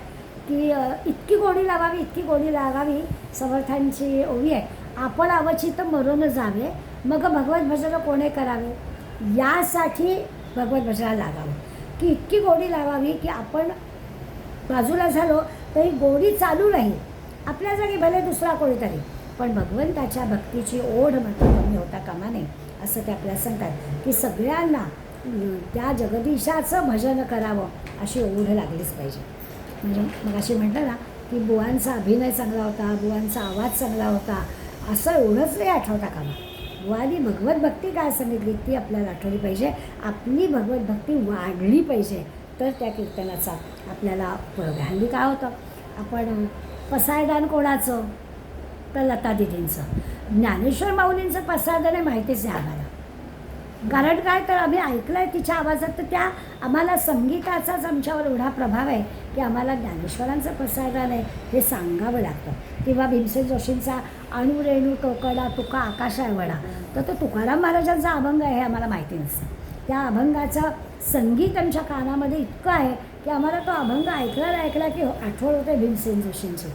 की इतकी गोडी लावावी, इतकी गोडी लावावी. समर्थांची ओवी आहे, आपण अवचित मरून जावे मग भगवत भजन कोणे करावे. यासाठी भगवत भजनाला लागावं की इतकी गोडी लावावी की आपण बाजूला झालो तरी गोडी चालू राहील. आपल्या जागी भले दुसरा कोणीतरी, पण भगवंताच्या भक्तीची ओढ मात्र कमी होता कामा नये असं ते आपल्याला सांगतात की सगळ्यांना त्या जगदीशाचं भजन करावं अशी ओढ लागलीच पाहिजे. म्हणजे मग अशी म्हटलं ना की बुवांचा अभिनय चांगला होता, बुवांचा आवाज चांगला होता असं एवढंच नाही आठवता कामा. बुवानी भगवत भक्ती काय सांगितली ती आपल्याला आठवली पाहिजे. आपली भगवत भक्ती वाढली पाहिजे तर त्या कीर्तनाचा आपल्याला उपयोग आहे. हल्ली काय होतं, आपण पसायदान कोणाचं तर लता दिदींचं, ज्ञानेश्वर माऊलींचं पसायदान आहे माहितीच आहे आम्हाला. कारण काय तर आम्ही ऐकलं आहे तिच्या आवाजात, तर त्या आम्हाला संगीताचाच आमच्यावर एवढा प्रभाव आहे की आम्हाला ज्ञानेश्वरांचं पसायदान आहे हे सांगावं लागतं. किंवा भीमसेन जोशींचा अणुरेणू टोकडा तुका आकाशा वडा, तर तो तुकाराम महाराजांचा अभंग आहे हे आम्हाला माहिती नसतं. त्या अभंगाचं संगीत आमच्या कानामध्ये इतकं आहे की आम्हाला तो अभंग ऐकला की आठवण होते भीमसेन जोशींची,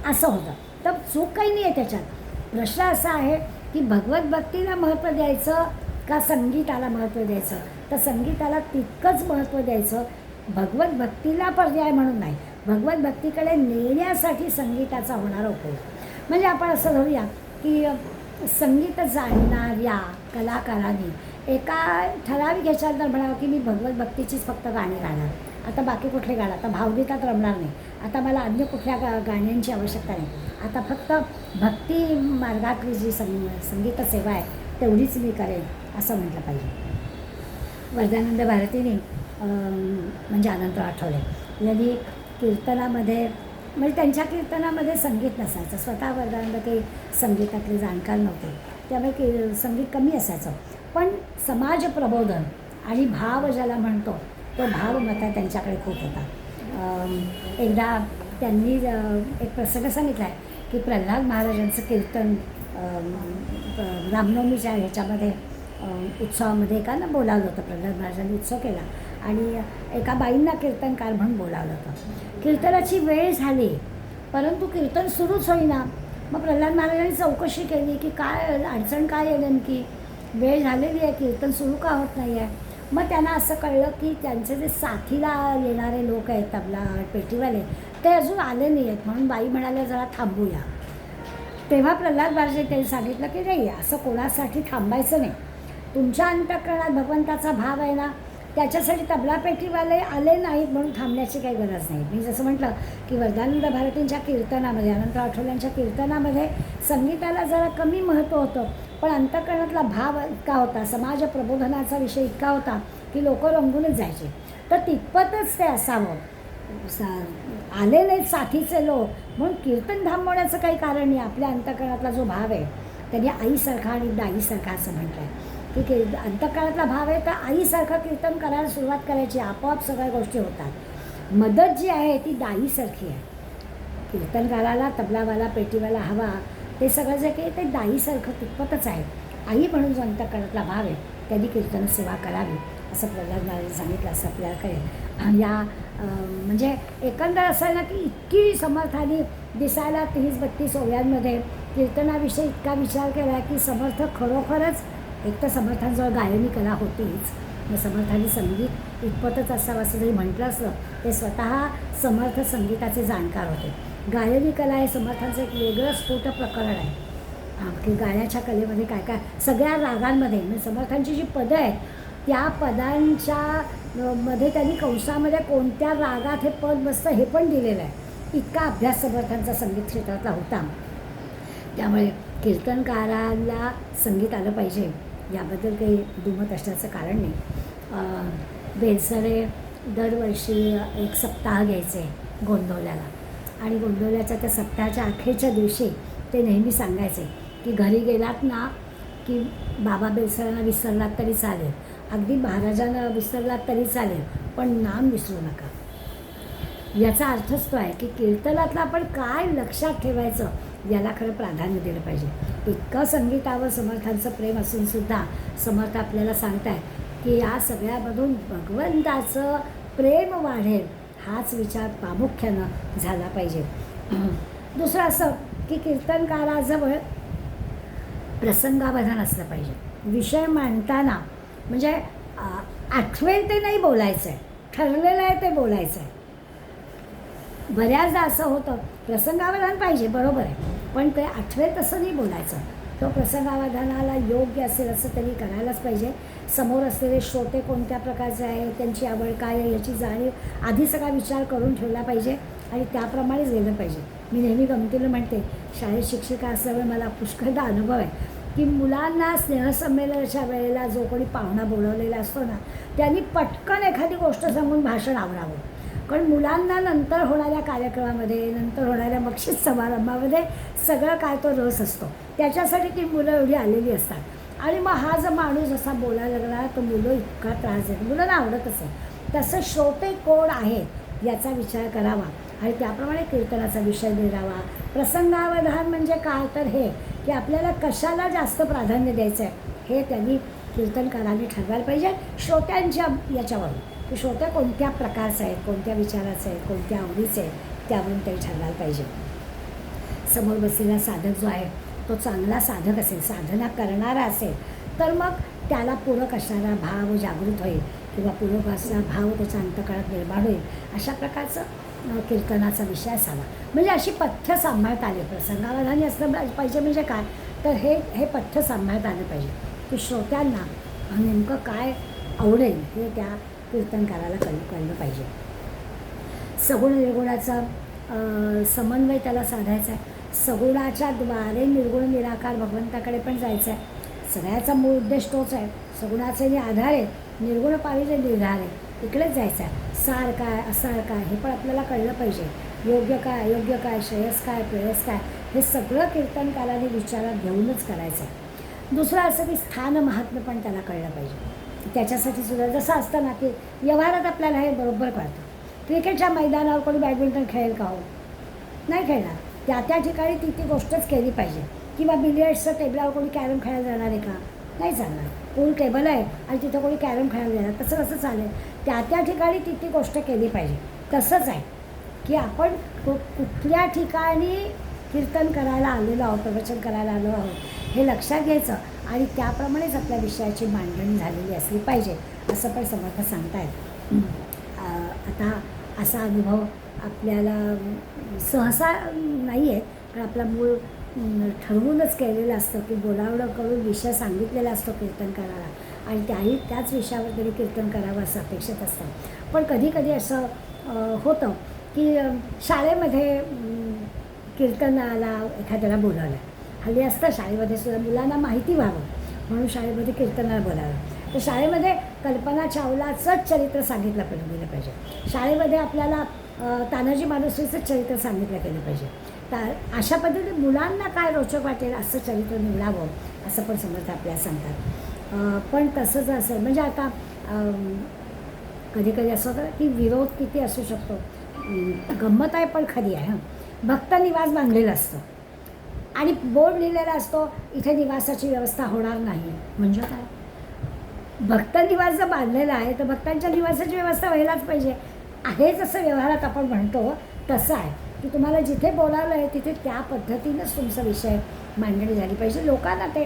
असं होतं. तर चूक काही नाही आहे त्याच्यात. प्रश्न असा आहे की भगवत भक्तीला महत्त्व द्यायचं का संगीताला महत्त्व द्यायचं. तर संगीताला तितकंच महत्त्व द्यायचं, भगवत भक्तीला पर्याय म्हणून नाही. भगवत भक्तीकडे नेण्यासाठी संगीताचा होणारा उपयोग. म्हणजे आपण असं धरूया की संगीत जाणणाऱ्या कलाकारांनी एका ठराविक ह्याच्यानंतर म्हणावं की मी भगवत भक्तीचीच फक्त गाणी गाणार, आता बाकी कुठले गाणं, आता भावगीतात रमणार नाही, आता मला कुठल्या गाण्यांची आवश्यकता नाही, आता फक्त भक्ती मार्गातली जी संगीत सेवा आहे तेवढीच मी करेन, असं म्हटलं पाहिजे. वरदानंद भारतीने म्हणजे अनंतराव आठवले यांनी कीर्तनामध्ये, म्हणजे त्यांच्या कीर्तनामध्ये संगीत नसायचं. स्वतः वरदानंद काही संगीतातले जाणकार नव्हते, त्यामुळे संगीत कमी असायचं. पण समाज प्रबोधन आणि भाव ज्याला म्हणतो तो भाव मात्र त्यांच्याकडे खूप होता. एकदा त्यांनी एक प्रसंग सांगितला आहे की प्रल्हाद महाराजांचं कीर्तन रामनवमीच्या ह्याच्यामध्ये उत्सवामध्ये एकानं बोलावलं होतं. प्रल्हाद महाराजांनी उत्सव केला आणि एका बाईंना कीर्तनकार म्हणून बोलावलं होतं. कीर्तनाची वेळ झाली परंतु कीर्तन सुरूच होईना. मग प्रल्हाद महाराजांनी चौकशी केली की काय अडचण काय आहे नेमकी, वेळ झालेली आहे, कीर्तन सुरू का होत नाही आहे. मग त्यांना असं कळलं की त्यांचे जे साथीला येणारे लोक आहेत तबला पेटीवाले ते अजून आले नाही आहेत, म्हणून बाई म्हणाल्या जरा थांबूया. तेव्हा प्रल्हाद महाराजांनी त्यांनी सांगितलं की नाही, असं कोणासाठी थांबायचं नाही. तुमच्या अंतःकरणात भगवंताचा भाव आहे ना, त्याच्यासाठी तबला पेटीवाले आले नाहीत म्हणून थांबण्याची काही गरज नाही. मी जसं म्हटलं की वरदानंद भारतींच्या कीर्तनामध्ये, अनंतराव आठवल्यांच्या कीर्तनामध्ये संगीताला जरा कमी महत्त्व होतं, पण अंतःकरणातला भाव इतका होता, समाज प्रबोधनाचा विषय इतका होता की लोक रंगूनच जायचे. तर तितपतच ते असावं. आले नाहीत साथीचे लोक म्हणून कीर्तन थांबवण्याचं काही कारण नाही. आपल्या अंतःकरणातला जो भाव आहे त्यांनी आईसारखा आणि दाईसारखा असं म्हटलं आहे की अंतःकरणातला भाव आहे तर आईसारखं कीर्तन करायला सुरुवात करायची, आपोआप सगळ्या गोष्टी होतात. मदत जी आहे ती दाईसारखी आहे. कीर्तनकाराला तबलावाला पेटीवाला हवा ते सगळं जे काही ते दाईसारखं तितपतच आहे. आई म्हणून जो अंतःकरणातला भाव आहे त्यांनी कीर्तन सेवा करावी असं प्रल्हाद महाराजांनी सांगितलं. असं आपल्याला कळेल. या म्हणजे एकंदर असं आहे ना की इतकी समर्थाने दिसायला 30-32 ओव्यांमध्ये कीर्तनाविषयी इतका विचार केला की समर्थ खरोखरच, एक तर समर्थांजवळ गायनी कला होतीच, मग समर्थांनी संगीत इतपतच असावं असं जरी म्हटलं असलं ते स्वतः समर्थ संगीताचे जाणकार होते. गायनी कला हे समर्थांचं एक वेगळं स्फुट प्रकरण आहे की गाण्याच्या कलेमध्ये काय काय सगळ्या रागांमध्ये, म्हणजे समर्थांची जी पदं आहेत त्या पदांच्या मध्ये त्यांनी कंसामध्ये कोणत्या रागात हे पद बसतं हे पण दिलेलं आहे. इतका अभ्यास समर्थांचा संगीत क्षेत्रातला होता. त्यामुळे कीर्तनकाराला संगीत आलं पाहिजे याबद्दल काही दुमत असण्याचं कारण नाही. बेलसरे दरवर्षी एक सप्ताह घ्यायचे गोंधवल्याला आणि गोंधवल्याच्या त्या सप्ताहाच्या अखेरच्या दिवशी ते नेहमी सांगायचे की घरी गेलात ना की बाबा बेलसरांना विसरलात तरी चालेल, अगदी महाराजांना विसरलात तरी चालेल, पण नाम विसरू नका. याचा अर्थच तो आहे की कीर्तनातलं आपण काय लक्षात ठेवायचं याला खरं प्राधान्य दिलं पाहिजे. इतकं संगीतावर समर्थांचं प्रेम असूनसुद्धा समर्थ आपल्याला सांगत आहे की या सगळ्यामधून भगवंताचं प्रेम वाढेल हाच विचार प्रामुख्यानं झाला पाहिजे. दुसरं असं की कीर्तनकाराजवळ प्रसंगावधान असलं पाहिजे. विषय मांडताना म्हणजे आठवेल ते नाही बोलायचं आहे, ठरलेलं आहे ते बोलायचं आहे. बऱ्याचदा असं होतं प्रसंगावधान पाहिजे बरोबर आहे, पण ते आठवेल तसं नाही बोलायचं. तो प्रसंगावधानाला योग्य असेल असं त्यांनी करायलाच पाहिजे. समोर असलेले श्रोते कोणत्या प्रकारचे आहे, त्यांची आवड काय आहे याची जाणीव आधी सगळा विचार करून ठेवला पाहिजे आणि त्याप्रमाणेच गेलं पाहिजे. मी नेहमी गमतीला म्हणते, शाळेत शिक्षिका असल्यामुळे मला पुष्कळदा अनुभव आहे की मुलांना स्नेहसंमेलनाच्या वेळेला जो कोणी पाहुणा बोलवलेला असतो ना त्यांनी पटकन एखादी गोष्ट सांगून भाषण आवरावं. कारण मुलांना नंतर होणाऱ्या कार्यक्रमामध्ये, नंतर होणाऱ्या बक्षीस समारंभामध्ये सगळं काय तो रस असतो, त्याच्यासाठी ती मुलं एवढी आलेली असतात. आणि मग हा जर माणूस असा बोलायला लागला तर मुलं इतका त्रास देतात, मुलांना आवडतच आहे. तसं श्रोते कोण आहेत याचा विचार करावा आणि त्याप्रमाणे कीर्तनाचा विषय निवडावा. प्रसंगावधान म्हणजे काय तर हे की आपल्याला कशाला जास्त प्राधान्य द्यायचं आहे हे त्यांनी कीर्तनकारांनी ठरवायला पाहिजे श्रोत्यांच्या याच्यावरून, की श्रोते कोणत्या प्रकारचे आहेत, कोणत्या विचाराचे आहेत, कोणत्या आवडीचे आहेत, त्यावरून ते ठरवायला पाहिजे. समोर बसलेला साधक जो आहे तो चांगला साधक असेल, साधना करणारा असेल, तर मग त्याला पूरक असणारा भाव जागृत होईल किंवा पूरक असणारा भाव त्याच्या अंतःकरणात निर्माण होईल. अशा प्रकारचं कीर्तनाचा विषय असावा. म्हणजे अशी पथ्य सांभाळता आली, प्रसंगावधानी असलं पाहिजे. म्हणजे काय तर हे पथ्य सांभाळता आलं पाहिजे की श्रोत्यांना नेमकं काय आवडेल हे त्या कीर्तनकाराला कळलं पाहिजे. सगुण निर्गुणाचा समन्वय त्याला साधायचा आहे. सगुणाच्या द्वारे निर्गुण निराकार भगवंताकडे पण जायचं आहे. सगळ्याचा मूळ उद्देश तोच आहे. सगुणाचे जे आधार आहे, निर्गुण पाहिजे निर्धार आहे, इकडेच जायचं आहे. सार काय असार काय हे पण आपल्याला कळलं पाहिजे. योग्य काय अयोग्य काय, श्रेयस काय प्रेयस काय, हे सगळं कीर्तनकाराने विचारात घेऊनच करायचं आहे. दुसरं असं की स्थान महात्म्य पण त्याला कळलं पाहिजे. त्याच्यासाठी सुद्धा जसं असतं ना की व्यवहारात आपल्याला हे बरोबर कळतं. क्रिकेटच्या मैदानावर कोणी बॅडमिंटन खेळेल का? हो, नाही खेळणार. त्या ठिकाणी ती गोष्टच केली पाहिजे. किंवा बिलियर्ड्सच्या टेबलावर कोणी कॅरम खेळायला जाणार आहे का? नाही चालणार. पूल टेबल आहे आणि तिथं कोणी कॅरम खेळायला जाणार, तसं कसं चालेल? त्या ठिकाणी ती गोष्ट केली पाहिजे. तसंच आहे की आपण कुठल्या ठिकाणी कीर्तन करायला आलेलो आहोत, प्रवचन करायला आलो आहोत हे लक्षात घ्यायचं आणि त्याप्रमाणेच आपल्या विषयाची मांडणी झालेली असली पाहिजे असं पण समर्थ सांगतायत. आता असा अनुभव आपल्याला सहसा नाही आहे, पण आपला मूळ ठरवूनच केलेलं असतं की बोलावणं करून विषय सांगितलेला असतो कीर्तनकाराला आणि त्याच विषयावर तरी कीर्तन करावं असं अपेक्षित असतं. पण कधी कधी असं होतं की शाळेमध्ये कीर्तनाला एखाद्याला बोलावलं. हल्ली असतं शाळेमध्ये सुद्धा मुलांना माहिती व्हावं म्हणून शाळेमध्ये कीर्तनाला बोलावलं. तर शाळेमध्ये कल्पना चावलाचंच चरित्र सांगितलं गेलं पाहिजे. शाळेमध्ये आपल्याला तानाजी मालुसरेचं चरित्र सांगितलं गेलं पाहिजे. अशा पद्धतीने मुलांना काय रोचक वाटेल असं चरित्र निवडावं असं पण समर्थ आपल्याला सांगतात. पण तसंच असेल म्हणजे आता कधी कधी असं होतं की विरोध किती असू शकतो. गंमत आहे पण खरी आहे. भक्त निवास बांधलेला असतो आणि बोर्ड लिहिलेला असतो इथे निवासाची व्यवस्था होणार नाही. म्हणजे काय? भक्त निवास जर बांधलेला आहे तर भक्तांच्या निवासाची व्यवस्था व्हायलाच पाहिजे. आहे जसं व्यवहारात आपण म्हणतो तसं आहे की तुम्हाला जिथे बोलावलं आहे तिथे त्या पद्धतीनंच तुमचा विषय मांडणी झाली पाहिजे. लोकांना ते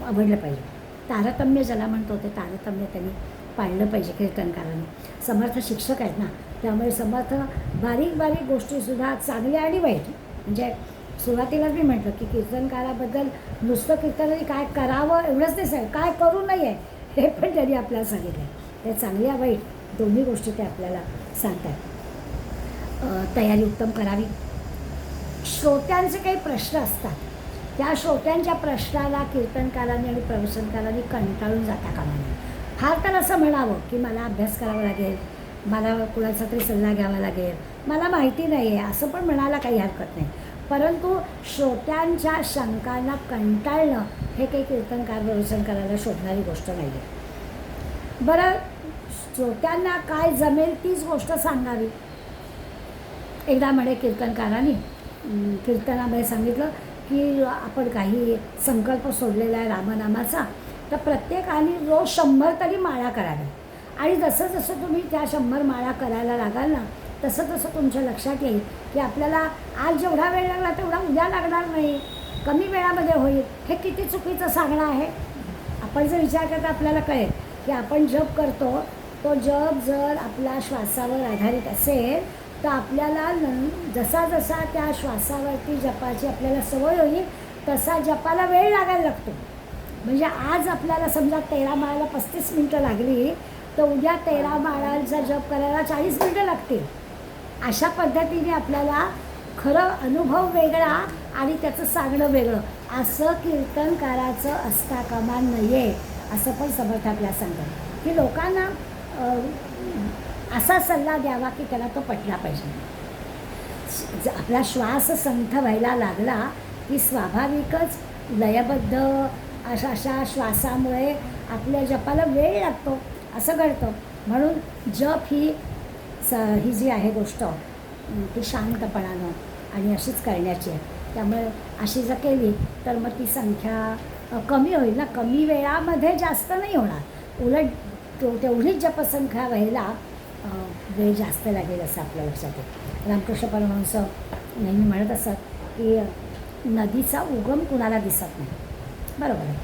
आवडलं पाहिजे. तारतम्य ज्याला म्हणतो ते तारतम्य त्यांनी पाळलं पाहिजे कीर्तनकारांनी. समर्थ शिक्षक आहेत ना, त्यामुळे समर्थ बारीक बारीक गोष्टीसुद्धा चांगल्या आणि वाईट म्हणजे सुरुवातीलाच मी म्हटलं की कीर्तनकाराबद्दल नुसतं कीर्तनाने काय करावं एवढंच नाही सांग, काय करू नये हे पण त्यांनी आपल्याला सांगितलं आहे. ते चांगल्या वाईट दोन्ही गोष्टी ते आपल्याला सांगतात. तयारी उत्तम करावी. श्रोत्यांचे काही प्रश्न असतात, त्या श्रोत्यांच्या प्रश्नाला कीर्तनकारांनी आणि प्रवचनकारांनी कंटाळून जाता कामा नये. फार तर असं म्हणावं की मला अभ्यास करावा लागेल, मला कुणाचा तरी सल्ला घ्यावा लागेल, मला माहिती नाही आहे असं पण म्हणायला काही हरकत नाही. परंतु श्रोत्यांच्या शंकांना कंटाळणं हे काही कीर्तनकार प्रवचनकाराला शोधणारी गोष्ट नाही आहे. बरं, श्रोत्यांना काय जमेल तीच गोष्ट सांगावी. एकदा म्हणे कीर्तनकारांनी कीर्तनामध्ये सांगितलं की आपण काही संकल्प सोडलेला आहे रामनामाचा, तर प्रत्येकाने रोज 100 तरी माळा कराव्या आणि जसं जसं तुम्ही त्या 100 माळा करायला लागाल ना तसं तसं तुमच्या लक्षात येईल की आपल्याला आज जेवढा वेळ लागला तेवढा उद्या लागणार नाही, कमी वेळामध्ये होईल. हे किती चुकीचं सांगणं आहे. आपण जर विचार करता आपल्याला कळेल की आपण जप करतो तो जप जर आपला श्वासावर आधारित असेल तर आपल्याला जसा जसा त्या श्वासावरती जपाची आपल्याला सवय होईल तसा जपाला वेळ लागायला लागतो. म्हणजे आज आपल्याला समजा 13 माळाला 35 मिनटं लागली तर उद्या 13 माळांचा जप करायला 40 मिनटं लागतील. अशा पद्धतीने आपल्याला खरं अनुभव वेगळा आणि त्याचं सांगणं वेगळं असं कीर्तनकाराचं असता कामा नये असं पण समर्थ आपल्याला सांगतात की लोकांना असा सल्ला द्यावा की त्याला तो पटला पाहिजे. आपला श्वास संथ व्हायला लागला की स्वाभाविकच लयबद्ध अशा श्वासामुळे आपल्या जपाला वेळ लागतो असं घडतं. म्हणून जप ही जी आहे गोष्ट ती शांतपणानं आणि अशीच करण्याची आहे. त्यामुळे अशी जर केली तर मग ती संख्या कमी होईल ना. कमी वेळामध्ये जास्त नाही होणार, उलट तेवढीच जपसंख्या व्हायला वेळ जास्त लागेल असं आपल्या लक्षात येईल. रामकृष्ण परमहंस नेहमी म्हणत असत की नदीचा उगम कुणाला दिसत नाही, बरोबर आहे.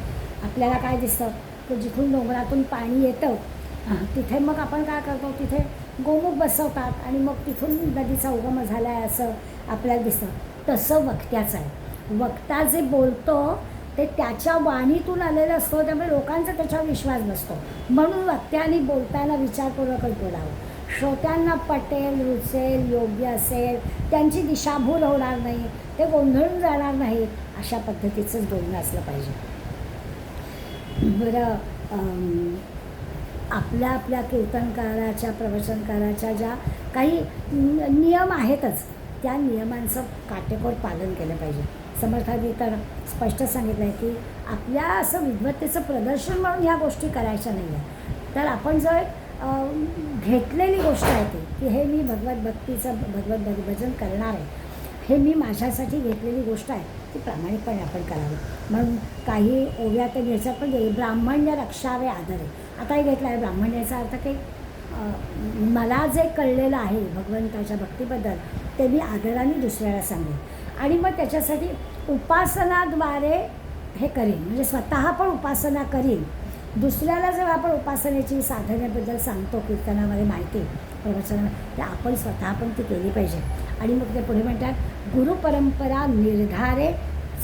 आपल्याला काय दिसतं की जिथून डोंगरातून पाणी येतं तिथे मग आपण काय करतो, तिथे गोमुख बसवतात आणि मग तिथून नदीचा उगम झाला आहे असं आपल्याला दिसतं. तसं वक्त्याचं आहे. वक्ता जे बोलतो ते त्याच्या वाणीतून आलेलं असतं, त्यामुळे लोकांचा त्याच्यावर विश्वास बसतो. म्हणून वक्त्याने बोलताना विचारपूर्वकच बोलावं. श्रोत्यांना पटेल, रुचेल, योग्य असेल, त्यांची दिशाभूल होणार नाही, ते गोंधळून जाणार नाही, अशा पद्धतीचंच बोलणं असलं पाहिजे. बरं, आपल्या कीर्तनकाराच्या, प्रवचनकाराच्या ज्या काही नियम आहेतच, त्या नियमांचं काटेकोर पालन केलं पाहिजे. समर्थांनी तर स्पष्ट सांगितलं आहे की आपल्या असं विद्वत्तेचं प्रदर्शन म्हणून ह्या गोष्टी करायच्या नाही आहे. तर आपण जर घेतलेली गोष्ट आहे ती की हे मी भगवत भजन करणार आहे, हे मी माझ्यासाठी घेतलेली गोष्ट आहे, ती प्रामाणिकपणे आपण करावी. म्हणून काही ओव्या तर घ्यायच्यात पण ब्राह्मण्य रक्षावे आदरे. आता हे घेतलं आहे ब्राह्मण्याचा अर्थ की मला जे कळलेलं आहे भगवंताच्या भक्तीबद्दल ते मी आदराने दुसऱ्याला सांगेन आणि मग त्याच्यासाठी उपासनाद्वारे हे करीन. म्हणजे स्वतः पण उपासना करीन, दुसऱ्याला जर आपण उपासनेची साधनेबद्दल सांगतो कीर्तनामध्ये माहिती प्रवचनामध्ये, तर आपण स्वतः पण ती केली पाहिजे. आणि मग ते पुढे म्हणतात, गुरुपरंपरा निर्धारे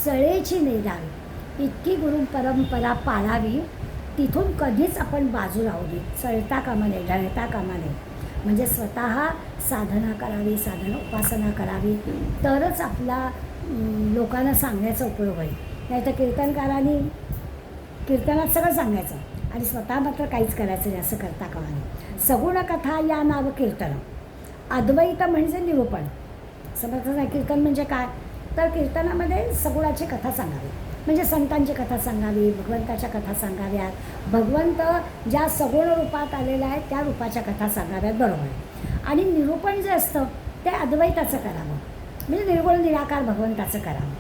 चळेची नेदावी. इतकी गुरुपरंपरा पाळावी, तिथून कधीच आपण बाजू राहू नये, चळता कामा नये, ढळता कामा नये. म्हणजे स्वतः साधना करावी, उपासना करावी, तरच आपला लोकांना सांगण्याचा उपयोग होईल. नाही तर कीर्तनकारांनी कीर्तनात सगळं सांगायचं आणि स्वतः मात्र काहीच करायचं नाही, असं करता कामा नये. सगुण कथा या नाव कीर्तन. अद्वैत म्हणजे निरूपण. समर्थाचं कीर्तन म्हणजे काय, तर कीर्तनामध्ये सगुणाची कथा सांगावी, म्हणजे संतांची कथा सांगावी, भगवंताच्या कथा सांगाव्यात, भगवंत ज्या सगुण रूपात आलेला आहे त्या रूपाच्या कथा सांगाव्यात, बरोबर आहे. आणि निरूपण जे असतं ते अद्वैताचं करावं, म्हणजे निर्गुण निराकार भगवंताचं करावं.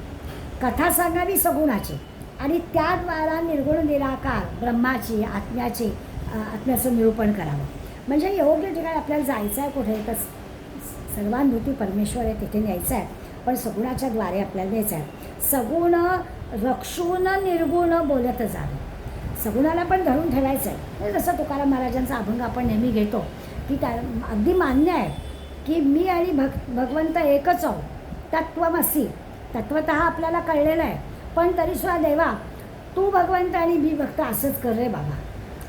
कथा सांगावी सगुणाची आणि त्याद्वारा निर्गुण निराकार ब्रह्माची, आत्म्याचं निरूपण करावं. म्हणजे योग्य ठिकाणी आपल्याला जायचं आहे कुठे, तर सर्वानुभूती परमेश्वर आहे तिथे न्यायचं आहे, पण सगुणाच्या द्वारे आपल्याला न्यायचं आहे. सगुण रक्षून निर्गुण बोलत जावे. सगुणाला पण धरून ठेवायचं आहे. जसं तुकाराम महाराजांचा अभंग आपण नेहमी घेतो की त्या अगदी मान्य आहे की मी आणि भगवंत एकच आहोत, तत्त्वमसी. तत्वतः आपल्याला कळलेलं आहे, पण तरीसुद्धा देवा तू भगवंत आणि मी भक्त असंच कर रे बाबा.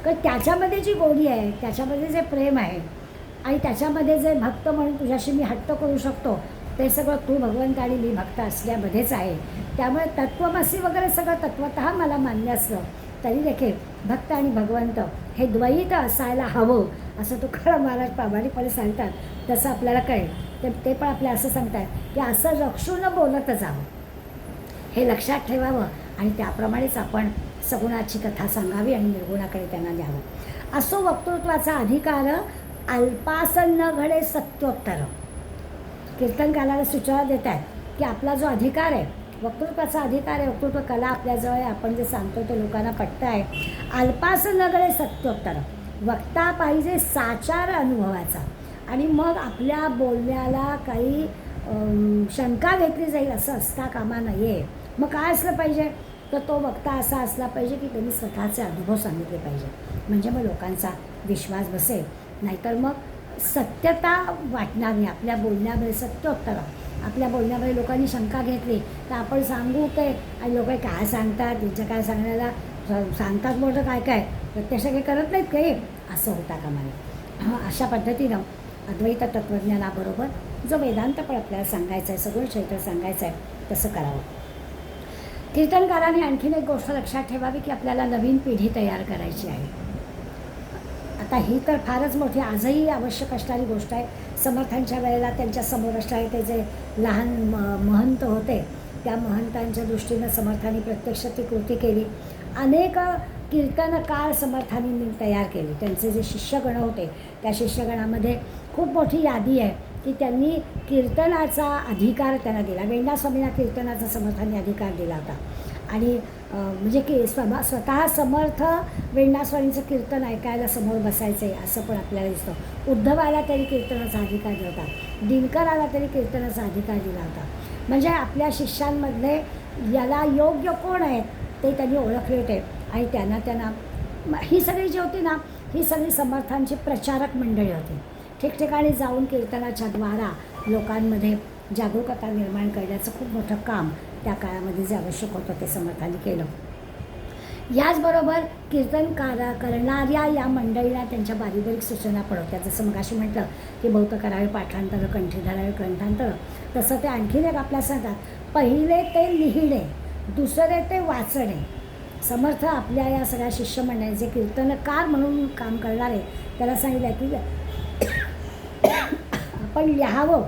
कारण त्याच्यामध्ये जी गोडी आहे, त्याच्यामध्ये जे प्रेम आहे आणि त्याच्यामध्ये जे भक्त म्हणून तुझ्याशी मी हट्ट करू शकतो, ते सगळं तू भगवंत आणि मी भक्त असल्यामध्येच आहे. त्यामुळे तत्त्वमसी वगैरे सगळं तत्वतः मला मान्य असलं तरी देखील भक्त आणि भगवंत हे द्वैत असायला हवं, असं तुकाराम महाराज प्रामाणिकपणे सांगतात. तसं आपल्याला कळेल. तर ते पण आपल्या असं सांगतात की असं रक्षून बोलत जावं, हे लक्षात ठेवावं आणि त्याप्रमाणेच आपण सगुणाची कथा सांगावी आणि निर्गुणाकडे त्यांना द्यावं. असो वक्तृत्वाचा अधिकार अल्पासन घडे सत्योत्तर. कीर्तनकाराला सूचना देत आहेत की आपला जो अधिकार आहे, वक्तृत्वाचा अधिकार आहे, वक्तृत्व कला आपल्याजवळ आहे, आपण जे सांगतो ते लोकांना पटतं आहे. अल्पासन घडे सत्योत्तर. वक्ता पाहिजे साचार अनुभवाचा आणि मग आपल्या बोलण्याला काही शंका घेतली जाईल असं असता कामा नये. मग काय असलं पाहिजे, तर तो वक्ता असा असला पाहिजे की त्यांनी स्वतःचे अनुभव सांगितले पाहिजे, म्हणजे मग लोकांचा विश्वास बसेल. नाहीतर मग सत्यता वाटणार नाही आपल्या बोलण्यामध्ये. सत्योत्तर आपल्या बोलण्यामध्ये लोकांनी शंका घेतली तर आपण सांगू काय, आणि लोक काय सांगतात, त्यांच्या काय सांगण्याला सांगतात मोठं काय काय, प्रत्यक्ष काही करत नाहीत काही, असं होता कामा नये. अशा पद्धतीनं अद्वैत तत्त्वज्ञानाबरोबर जो वेदांत पण आपल्याला सांगायचं आहे, सगळं चैत्र सांगायचं आहे, तसं करावं. कीर्तनकाराने आणखीन एक गोष्ट लक्षात ठेवावी की आपल्याला नवीन पिढी तयार करायची आहे. आता ही तर फारच मोठी आजही आवश्यक असणारी गोष्ट आहे. समर्थांच्या वेळेला त्यांच्या समोर असणारे ते जे लहान महंत होते, त्या महंतांच्या दृष्टीनं समर्थांनी प्रत्यक्ष ती कृती केली. अनेक कीर्तनकार समर्थांनी तयार केले. त्यांचे जे शिष्यगण होते त्या शिष्यगणामध्ये खूप मोठी यादी आहे की त्यांनी कीर्तनाचा अधिकार त्यांना दिला. वेंडास्वामींना कीर्तनाचा समर्थांनी अधिकार दिला होता आणि म्हणजे की स्वतः समर्थ वेण्णास्वामींचं कीर्तन ऐकायला समोर बसायचं आहे असं पण आपल्याला दिसतं. उद्धवाला तरी कीर्तनाचा अधिकार दिला होता, दिनकराला तरी कीर्तनाचा अधिकार दिला होता. म्हणजे आपल्या शिष्यांमधले याला योग्य कोण आहेत ते त्यांनी ओळखले होते आणि त्यांना ही सगळी जी होती ना, ही सगळी समर्थांची प्रचारक मंडळी होती. ठिकठिकाणी जाऊन कीर्तनाच्या द्वारा लोकांमध्ये जागरूकता निर्माण करण्याचं खूप मोठं काम त्या काळामध्ये जे आवश्यक होतं ते समर्थांनी केलं. याचबरोबर कीर्तन करणाऱ्या या मंडळीला त्यांच्या बारीक सूचना पण होत्या. जसं मगाशी म्हटलं की बौद्ध करावे पाठांतर, कंठी धरावे ग्रंथांतर, तसं ते आणखीन एक आपल्या सांगतात. पहिले ते लिहिणे, दुसरे ते वाचणे. समर्थ आपल्या या सगळ्या शिष्यमंडळी जे कीर्तनकार म्हणून काम करणारे त्याला सांगितलं की आपण लिहावं,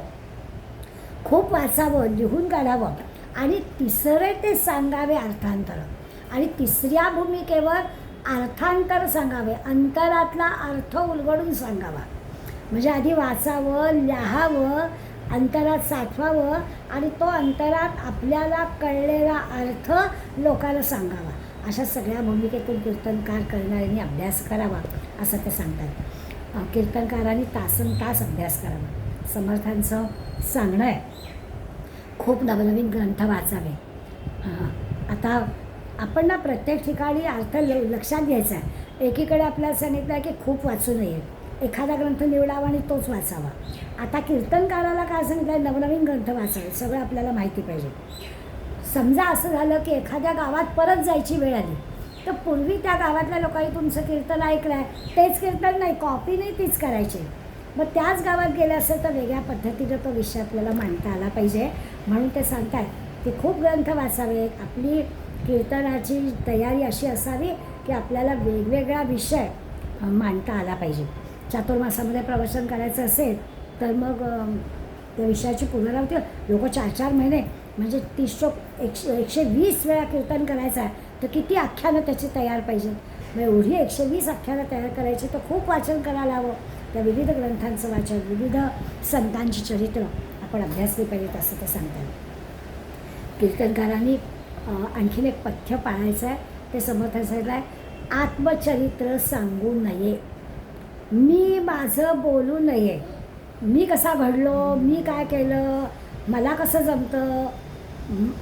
खूप वाचावं, लिहून काढावं आणि तिसरे ते सांगावे अर्थांतर. आणि तिसऱ्या भूमिकेवर अर्थांतर सांगावे, अंतरातला अर्थ उलगडून सांगावा. म्हणजे आधी वाचावं, लिहावं, अंतरात साठवावं आणि तो अंतरात आपल्याला कळलेला अर्थ लोकांना सांगावा. अशा सगळ्या भूमिकेतून कीर्तनकार करणाऱ्यांनी अभ्यास करावा असं ते सांगतात. कीर्तनकारांनी तासनतास अभ्यास करावा. समर्थांचं सांगणं आहे खूप नवनवीन ग्रंथ वाचावे. आता आपण ना प्रत्येक ठिकाणी अर्थ लक्षात घ्यायचा आहे. एकीकडे आपल्याला सांगितलं आहे की खूप वाचू नये, एखादा ग्रंथ निवडावा आणि तोच वाचावा. आता कीर्तनकाराला काय सांगितलं आहे, नवनवीन ग्रंथ वाचावे, सगळं आपल्याला माहिती पाहिजे. समजा असं झालं की एखाद्या गावात परत जायची वेळ आली तर पूर्वी त्या गावातल्या लोकांनी तुमचं कीर्तन ऐकलं आहे, तेच कीर्तन नाही, कॉपी नाही तीच करायची. मग त्याच गावात गेलं असेल तर वेगळ्या पद्धतीनं तो विषय आपल्याला मांडता आला पाहिजे. म्हणून ते सांगतात की खूप ग्रंथ वाचावेत. आपली कीर्तनाची तयारी अशी असावी की आपल्याला वेगवेगळा विषय मांडता आला पाहिजे. चातुर्मासामध्ये प्रवचन करायचं असेल तर मग त्या विषयाची पुनरावृत्ती. लोक 4-4 महिने म्हणजे 120 वेळा कीर्तन करायचं आहे तर किती आख्यानं त्याची तयार पाहिजे. मग एवढी 120 आख्यानं तयार करायची तर खूप वाचन करायला हवं. त्या विविध ग्रंथांचं वाचन, विविध संतांची चरित्र आपण अभ्यासली पाहिजेत असं ते सांगतात. कीर्तनकारांनी आणखीन एक पथ्य पाळायचं आहे. ते समर्थन सांगितलं आहे, आत्मचरित्र सांगू नये, मी माझं बोलू नये, मी कसा घडलो, मी काय केलं, मला कसं जमतं,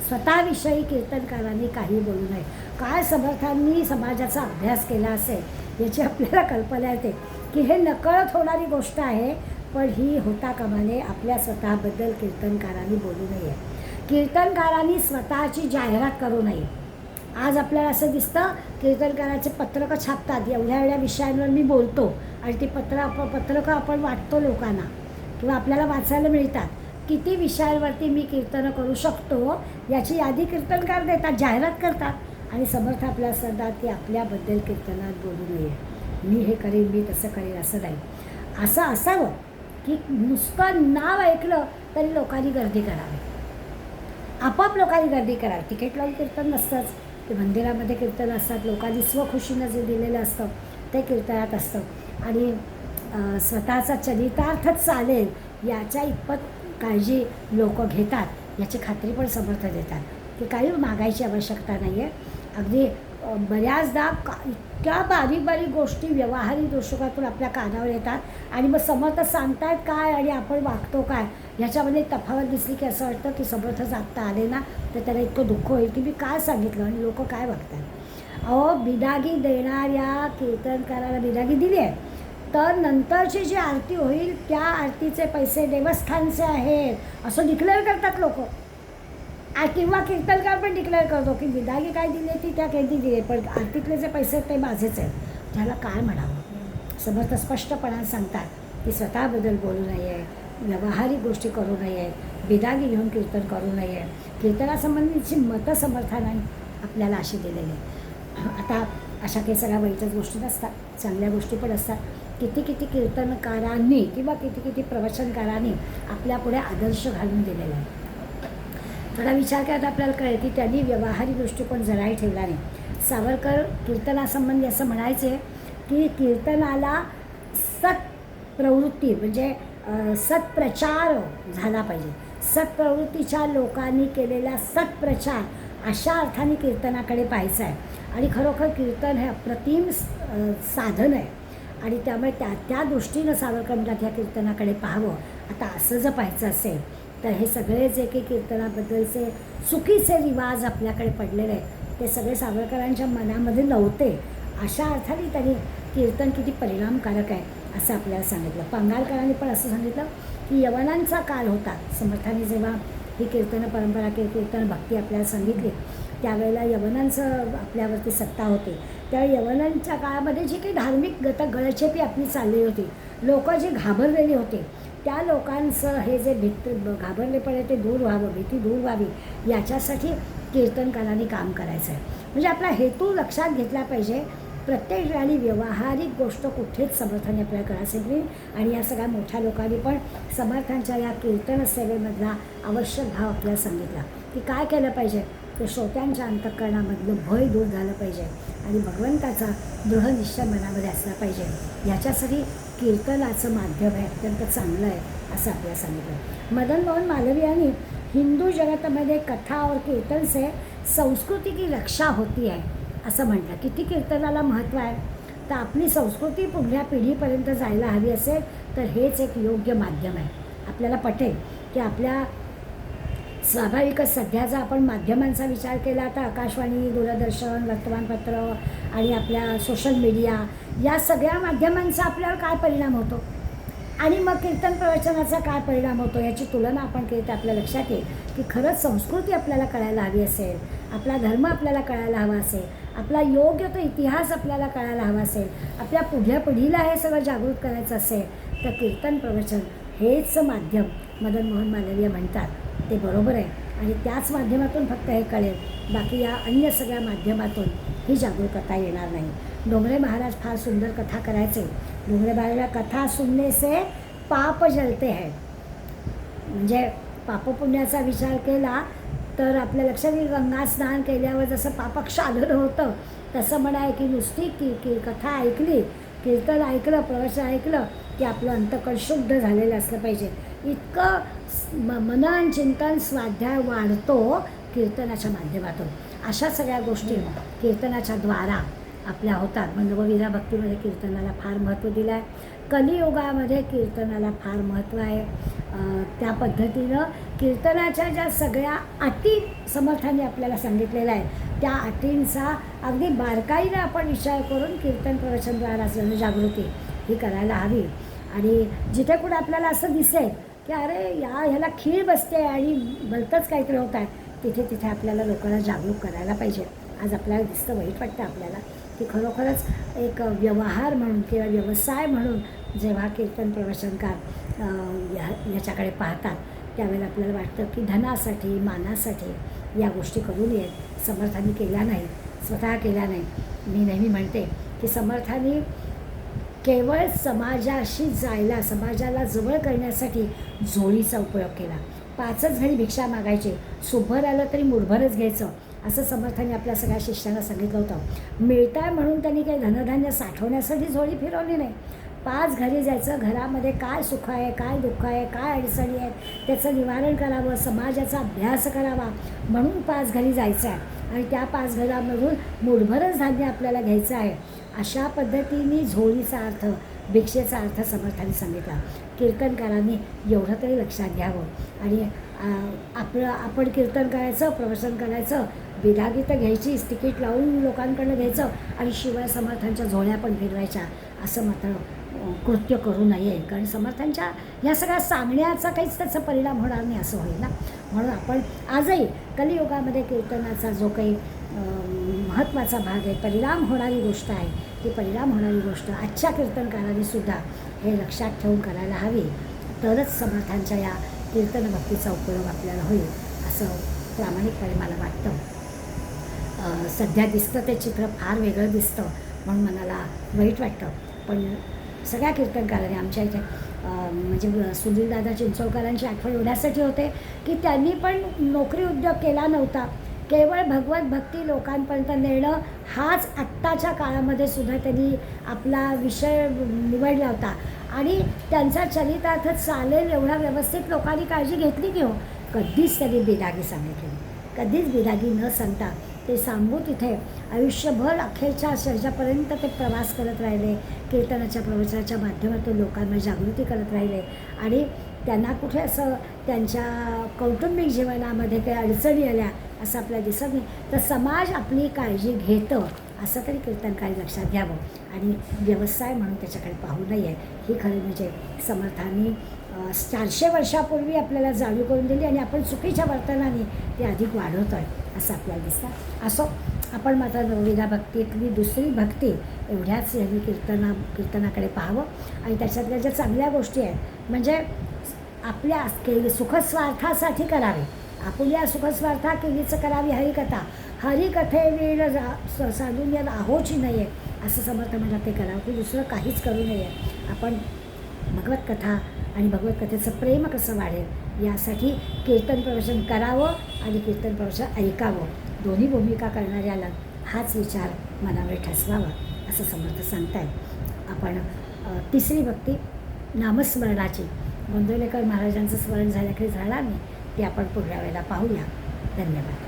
स्वतःविषयी कीर्तनकारांनी काही बोलू नये. काय समर्थांनी समाजाचा अभ्यास केला असेल याची आपल्याला कल्पना येते की हे नकळत होणारी गोष्ट आहे. पण ही होता कामा नये. आपल्या स्वतःबद्दल कीर्तनकारांनी बोलू नये. कीर्तनकारांनी स्वतःची जाहिरात करू नये. आज आपल्याला असं दिसतं कीर्तनकाराचे पत्रकं छापतात, एवढ्या एवढ्या विषयांवर मी बोलतो आणि ती पत्रकं आपण वाटतो लोकांना किंवा आपल्याला वाचायला मिळतात. किती विषयांवरती मी कीर्तनं करू शकतो याची यादी कीर्तनकार देतात, जाहिरात करतात आणि समर्थ आपल्याला सांगतात की आपल्याबद्दल कीर्तनात बोलू नये. मी हे करेन, मी तसं करेन असं नाही. असं असावं की नुसतं नाव ऐकलं तरी लोकांनी गर्दी करावी, आपोआप लोकांनी गर्दी करावी. तिकीट लावून कीर्तन नसतंच, ते मंदिरामध्ये कीर्तन असतात. लोकांनी स्वखुशीनं जे दिलेलं असतं ते कीर्तनात असतं आणि स्वतःचा चरितार्थ चालेल याच्या इतपत काळजी लोक घेतात, याची खात्री पण समर्थ देतात की काही मागायची आवश्यकता नाही आहे. अगदी बऱ्याचदा इतक्या बारीक बारीक गोष्टी व्यावहारिक दृष्टिकोनातून आपल्या कानावर येतात आणि मग समर्थ सांगतायत काय आणि आपण वागतो काय ह्याच्यामध्ये तफावत दिसली की असं वाटतं की समर्थ जागता आले ना तर त्याला इतकं दुःख होईल की मी काय सांगितलं आणि लोक काय वागतात. अहो, बिदागी देणाऱ्या कीर्तनकाराला बिदागी दिली आहे तर नंतरची जी आरती होईल त्या आरतीचे पैसे देवस्थानचे आहेत असं डिक्लेअर करतात लोक. किंवा कीर्तनकार पण डिक्लेअर करतो की बिदागी काय दिली ती त्या कैदी दिले पण आरतीतले जे पैसे आहेत ते माझेच आहेत. त्याला काय म्हणावं. समर्थ स्पष्टपणाने सांगतात की स्वतःबद्दल बोलू नये, व्यावहारिक गोष्टी करू नये, बिदागी घेऊन कीर्तन करू नये. कीर्तनासंबंधीची मतं समर्थांनी आपल्याला अशी दिलेली आहे. आता अशा काही सगळ्या वाईटच गोष्टी नसतात, चांगल्या गोष्टी पण असतात. किती कीर्तनकारांनी किंवा किती प्रवचनकारांनी आपल्यापुढे आदर्श घालून दिलेला आहे. थोडा विचार केला तर आपल्याला कळेल की त्यांनी व्यावहारिक दृष्टिकोन जराही ठेवला नाही. सावरकर कीर्तनासंबंधी असं म्हणायचे की कीर्तनाला सत्प्रवृत्ती म्हणजे सत्प्रचार झाला पाहिजे. सत्प्रवृत्तीच्या लोकांनी केलेला सत्प्रचार अशा अर्थाने कीर्तनाकडे पाहायचं आहे. आणि खरोखर कीर्तन हे अप्रतिम साधन आहे आणि त्यामुळे त्या दृष्टीनं सावरकर म्हणतात ह्या कीर्तनाकडे पाहावं. आता असं जर पाहायचं असेल तर हे सगळे जे काही कीर्तनाबद्दलचे चुकीचे रिवाज आपल्याकडे पडलेले आहेत ते सगळे सावरकरांच्या मनामध्ये नव्हते. अशा अर्थाने त्यांनी कीर्तन किती परिणामकारक आहे असं आपल्याला सांगितलं. पांगारकरांनी पण असं सांगितलं की यवनांचा काळ होता. समर्थांनी जेव्हा ही कीर्तन परंपरा कीर्तन भक्ती आपल्याला सांगितली त्यावेळेला यवनांचं आपल्यावरती सत्ता होती. त्यावेळी यवनांच्या काळामध्ये जी काही धार्मिक गळचेपी आपली चालली होती, लोक जे घाबरलेली होते त्या लोकांचं हे जे घाबरलेपण आहे ते दूर व्हावं, भीती दूर व्हावी याच्यासाठी कीर्तनकारांनी काम करायचं आहे. म्हणजे आपला हेतू लक्षात घेतला पाहिजे. प्रत्येक ठिकाणी व्यावहारिक गोष्ट कुठेच समर्थांनी आपल्याला करायला सांगितली आणि या सगळ्या मोठ्या लोकांनी पण समर्थांच्या या कीर्तन सेवेमधला आवश्यक भाव आपल्याला सांगितला की काय केलं पाहिजे. तर श्रोत्यांच्या अंतःकरणामधलं भय दूर झालं पाहिजे आणि भगवंताचा दृढ निश्चय मनामध्ये असला पाहिजे. ह्याच्यासाठी कीर्तनाचं माध्यम हे अत्यंत चांगलं आहे असं आपल्याला सांगितलं. मदन मोहन मालवीयांनी हिंदू जगतामध्ये कथा और कीर्तन से संस्कृती की रक्षा होती है असं म्हटलं. किती कीर्तनाला महत्त्व आहे. तर आपली संस्कृती पुढल्या पिढीपर्यंत जायला हवी असेल तर हेच एक योग्य माध्यम आहे. आपल्याला पटेल की आपल्या स्वाभाविकच सध्याचा आपण माध्यमांचा विचार केला तर आकाशवाणी, दूरदर्शन, वर्तमानपत्र आणि आपल्या सोशल मीडिया या सगळ्या माध्यमांचा आपल्यावर काय परिणाम होतो आणि मग कीर्तन प्रवचनाचा काय परिणाम होतो याची तुलना आपण केली तर आपल्या लक्षात येईल की खरंच संस्कृती आपल्याला कळायला हवी असेल, आपला धर्म आपल्याला कळायला हवा असेल, आपला योग्य तो इतिहास आपल्याला कळायला हवा असेल, आपल्या पुढल्या पिढीला हे सगळं जागृत करायचं असेल तर कीर्तन प्रवचन हेच माध्यम मदन मोहन मालवीय म्हणतात ते बरोबर आहे. आणि त्याच माध्यमातून फक्त हे कळेल, बाकी या अन्य सगळ्या माध्यमातून ही जागरूकता येणार नाही. डोंगरे महाराज फार सुंदर कथा करायचे. डोंगरे महाराज कथा सुनने से पाप जलते है. म्हणजे पापपुण्याचा विचार केला तर आपल्या लक्षात येईल गंगा स्नान केल्यावर जसं पापक्षालन होतं तसं म्हणाय की नुसती की कथा ऐकली, कीर्तन ऐकलं, प्रवचन ऐकलं की आपलं अंतःकरण शुद्ध झालेलं असलं पाहिजे. इतकं मनन चिंतन स्वाध्याय वाढतो कीर्तनाच्या माध्यमातून. अशा सगळ्या गोष्टी कीर्तनाच्या द्वारा आपल्या होतात. म्हणजे नवविधा भक्तीमध्ये कीर्तनाला फार महत्त्व दिलं आहे. कलियुगामध्ये कीर्तनाला फार महत्त्व आहे. त्या पद्धतीनं कीर्तनाच्या ज्या सगळ्या अटी समर्थांनी आपल्याला सांगितलेल्या आहेत त्या अटींचा अगदी बारकाईनं आपण विचार करून कीर्तन प्रवचनद्वारा जनजागृती ही करायला हवी. आणि जिथे कुठे आपल्याला असं दिसेल की अरे ह्याला खीळ बसते आणि भलतंच काहीतरी होत आहे तिथे आपल्याला लोकांना जागरूक करायला पाहिजे. आज आपल्याला दिसतं, वाईट वाटतं आपल्याला की खरोखरच एक व्यवहार म्हणून किंवा व्यवसाय म्हणून जेव्हा कीर्तन प्रवचनकार ह्याच्याकडे पाहतात त्यावेळेला आपल्याला वाटतं की धनासाठी मानासाठी या गोष्टी करू नयेत. समर्थांनी केल्या नाही, स्वतः केल्या नाही. मी नेहमी म्हणते की समर्थांनी केवळ समाजाशी जायला, समाजाला जवळ करण्यासाठी झोळीचा उपयोग केला. 5च घरी भिक्षा मागायचे, सुभर आलं तरी मुठभरच घ्यायचं असं समर्थांनी आपल्या सगळ्या शिष्यांना सांगितलं होतं. मिळताय म्हणून त्यांनी काही धनधान्य साठवण्यासाठी झोळी फिरवली नाही. 5 घरी जायचं, घरामध्ये काय सुख आहे, काय दुःख आहे, काय अडचणी आहेत त्याचं निवारण करावं, समाजाचा अभ्यास करावा म्हणून 5 घरी जायचं आहे आणि त्या 5 घरामधून मुठभरच धान्य आपल्याला घ्यायचं आहे. अशा पद्धतीने झोळीचा अर्थ, भिक्षेचा अर्थ समर्थांनी सांगितला. कीर्तनकारांनी एवढं तरी लक्षात घ्यावं आणि आपण कीर्तन करायचं, प्रवचन करायचं, विधागीतं घ्यायचीच, तिकीट लावून लोकांकडनं घ्यायचं आणि शिवाय समर्थांच्या झोळ्या पण फिरवायच्या असं मात्र कृत्य करू नये. कारण समर्थांच्या ह्या सगळ्या सांगण्याचा काहीच त्याचा परिणाम होणार नाही असं होईल ना. म्हणून आपण आजही कलियुगामध्ये कीर्तनाचा जो काही महत्त्वाचा भाग आहे, परिणाम होणारी गोष्ट आहे, ती परिणाम होणारी गोष्ट आजच्या कीर्तनकारांनी सुद्धा हे लक्षात ठेवून करायला हवी. तरच समर्थांच्या या कीर्तन भक्तीचा उपयोग आपल्याला होईल असं प्रामाणिकपणे मला वाटतं. सध्या दिसतं ते चित्र फार वेगळं दिसतं म्हणून मनाला वाईट वाटतं. पण सगळ्या कीर्तनकारांनी आमच्या इथे म्हणजे सुनीलदादा चिंचोळकरांची आठवण एवढ्यासाठी होते की त्यांनी पण नोकरी उद्योग केला नव्हता. केवळ भगवत भक्ती लोकांपर्यंत नेणं हाच आत्ताच्या काळामध्ये सुद्धा त्यांनी आपला विषय निवडला होता आणि त्यांचा चरितार्थ चालेल एवढा व्यवस्थित लोकांनी काळजी घेतली की हो. कधीच त्यांनी बिदागी सांगितली नाही, कधीच बिरागी न सांगता ते सांगू तिथे आयुष्यभर अखेरच्या ह्याच्यापर्यंत ते प्रवास करत राहिले, कीर्तनाच्या प्रवचनाच्या माध्यमातून लोकांना जागृती करत राहिले आणि त्यांना कुठे असं त्यांच्या कौटुंबिक जीवनामध्ये काही अडचणी आल्या असं आपल्याला दिसत नाही. तर समाज आपली काळजी घेतं असं तरी कीर्तनकारी लक्षात घ्यावं आणि व्यवसाय म्हणून त्याच्याकडे पाहू नये. ही खरं म्हणजे समर्थांनी 400 वर्षापूर्वी आपल्याला जाणीव करून दिली आणि आपण चुकीच्या वर्तनाने ते अधिक वाढवतो आहे असं आपल्याला दिसतं. असो, आपण मात्र नवविधा भक्तीतली दुसरी भक्ती एवढ्याच ह्यांनी कीर्तनाकडे पाहावं आणि त्याच्यातल्या ज्या चांगल्या गोष्टी आहेत म्हणजे आपल्या सुखस्वार्थासाठी करावे. आपुल्या सुखस्वार्था केलीच करावी हरिकथा. हरिकथेने साधून या आहोची नाही आहे असं समर्थ म्हणतात ते करावं की दुसरं काहीच करू नये. आपण भगवत कथा आणि भगवत कथेचं प्रेम कसं वाढेल यासाठी कीर्तन प्रवचन करावं आणि कीर्तन प्रवचन ऐकावं. दोन्ही भूमिका करणाऱ्याला हाच विचार मनावर ठसवावा असं समर्थ सांगतायत. आपण तिसरी भक्ती नामस्मरणाची गोंदवलेकर महाराजांचं स्मरण झाल्याकडे झाला नाही ते आपण पुढल्या वेळेला पाहूया. धन्यवाद.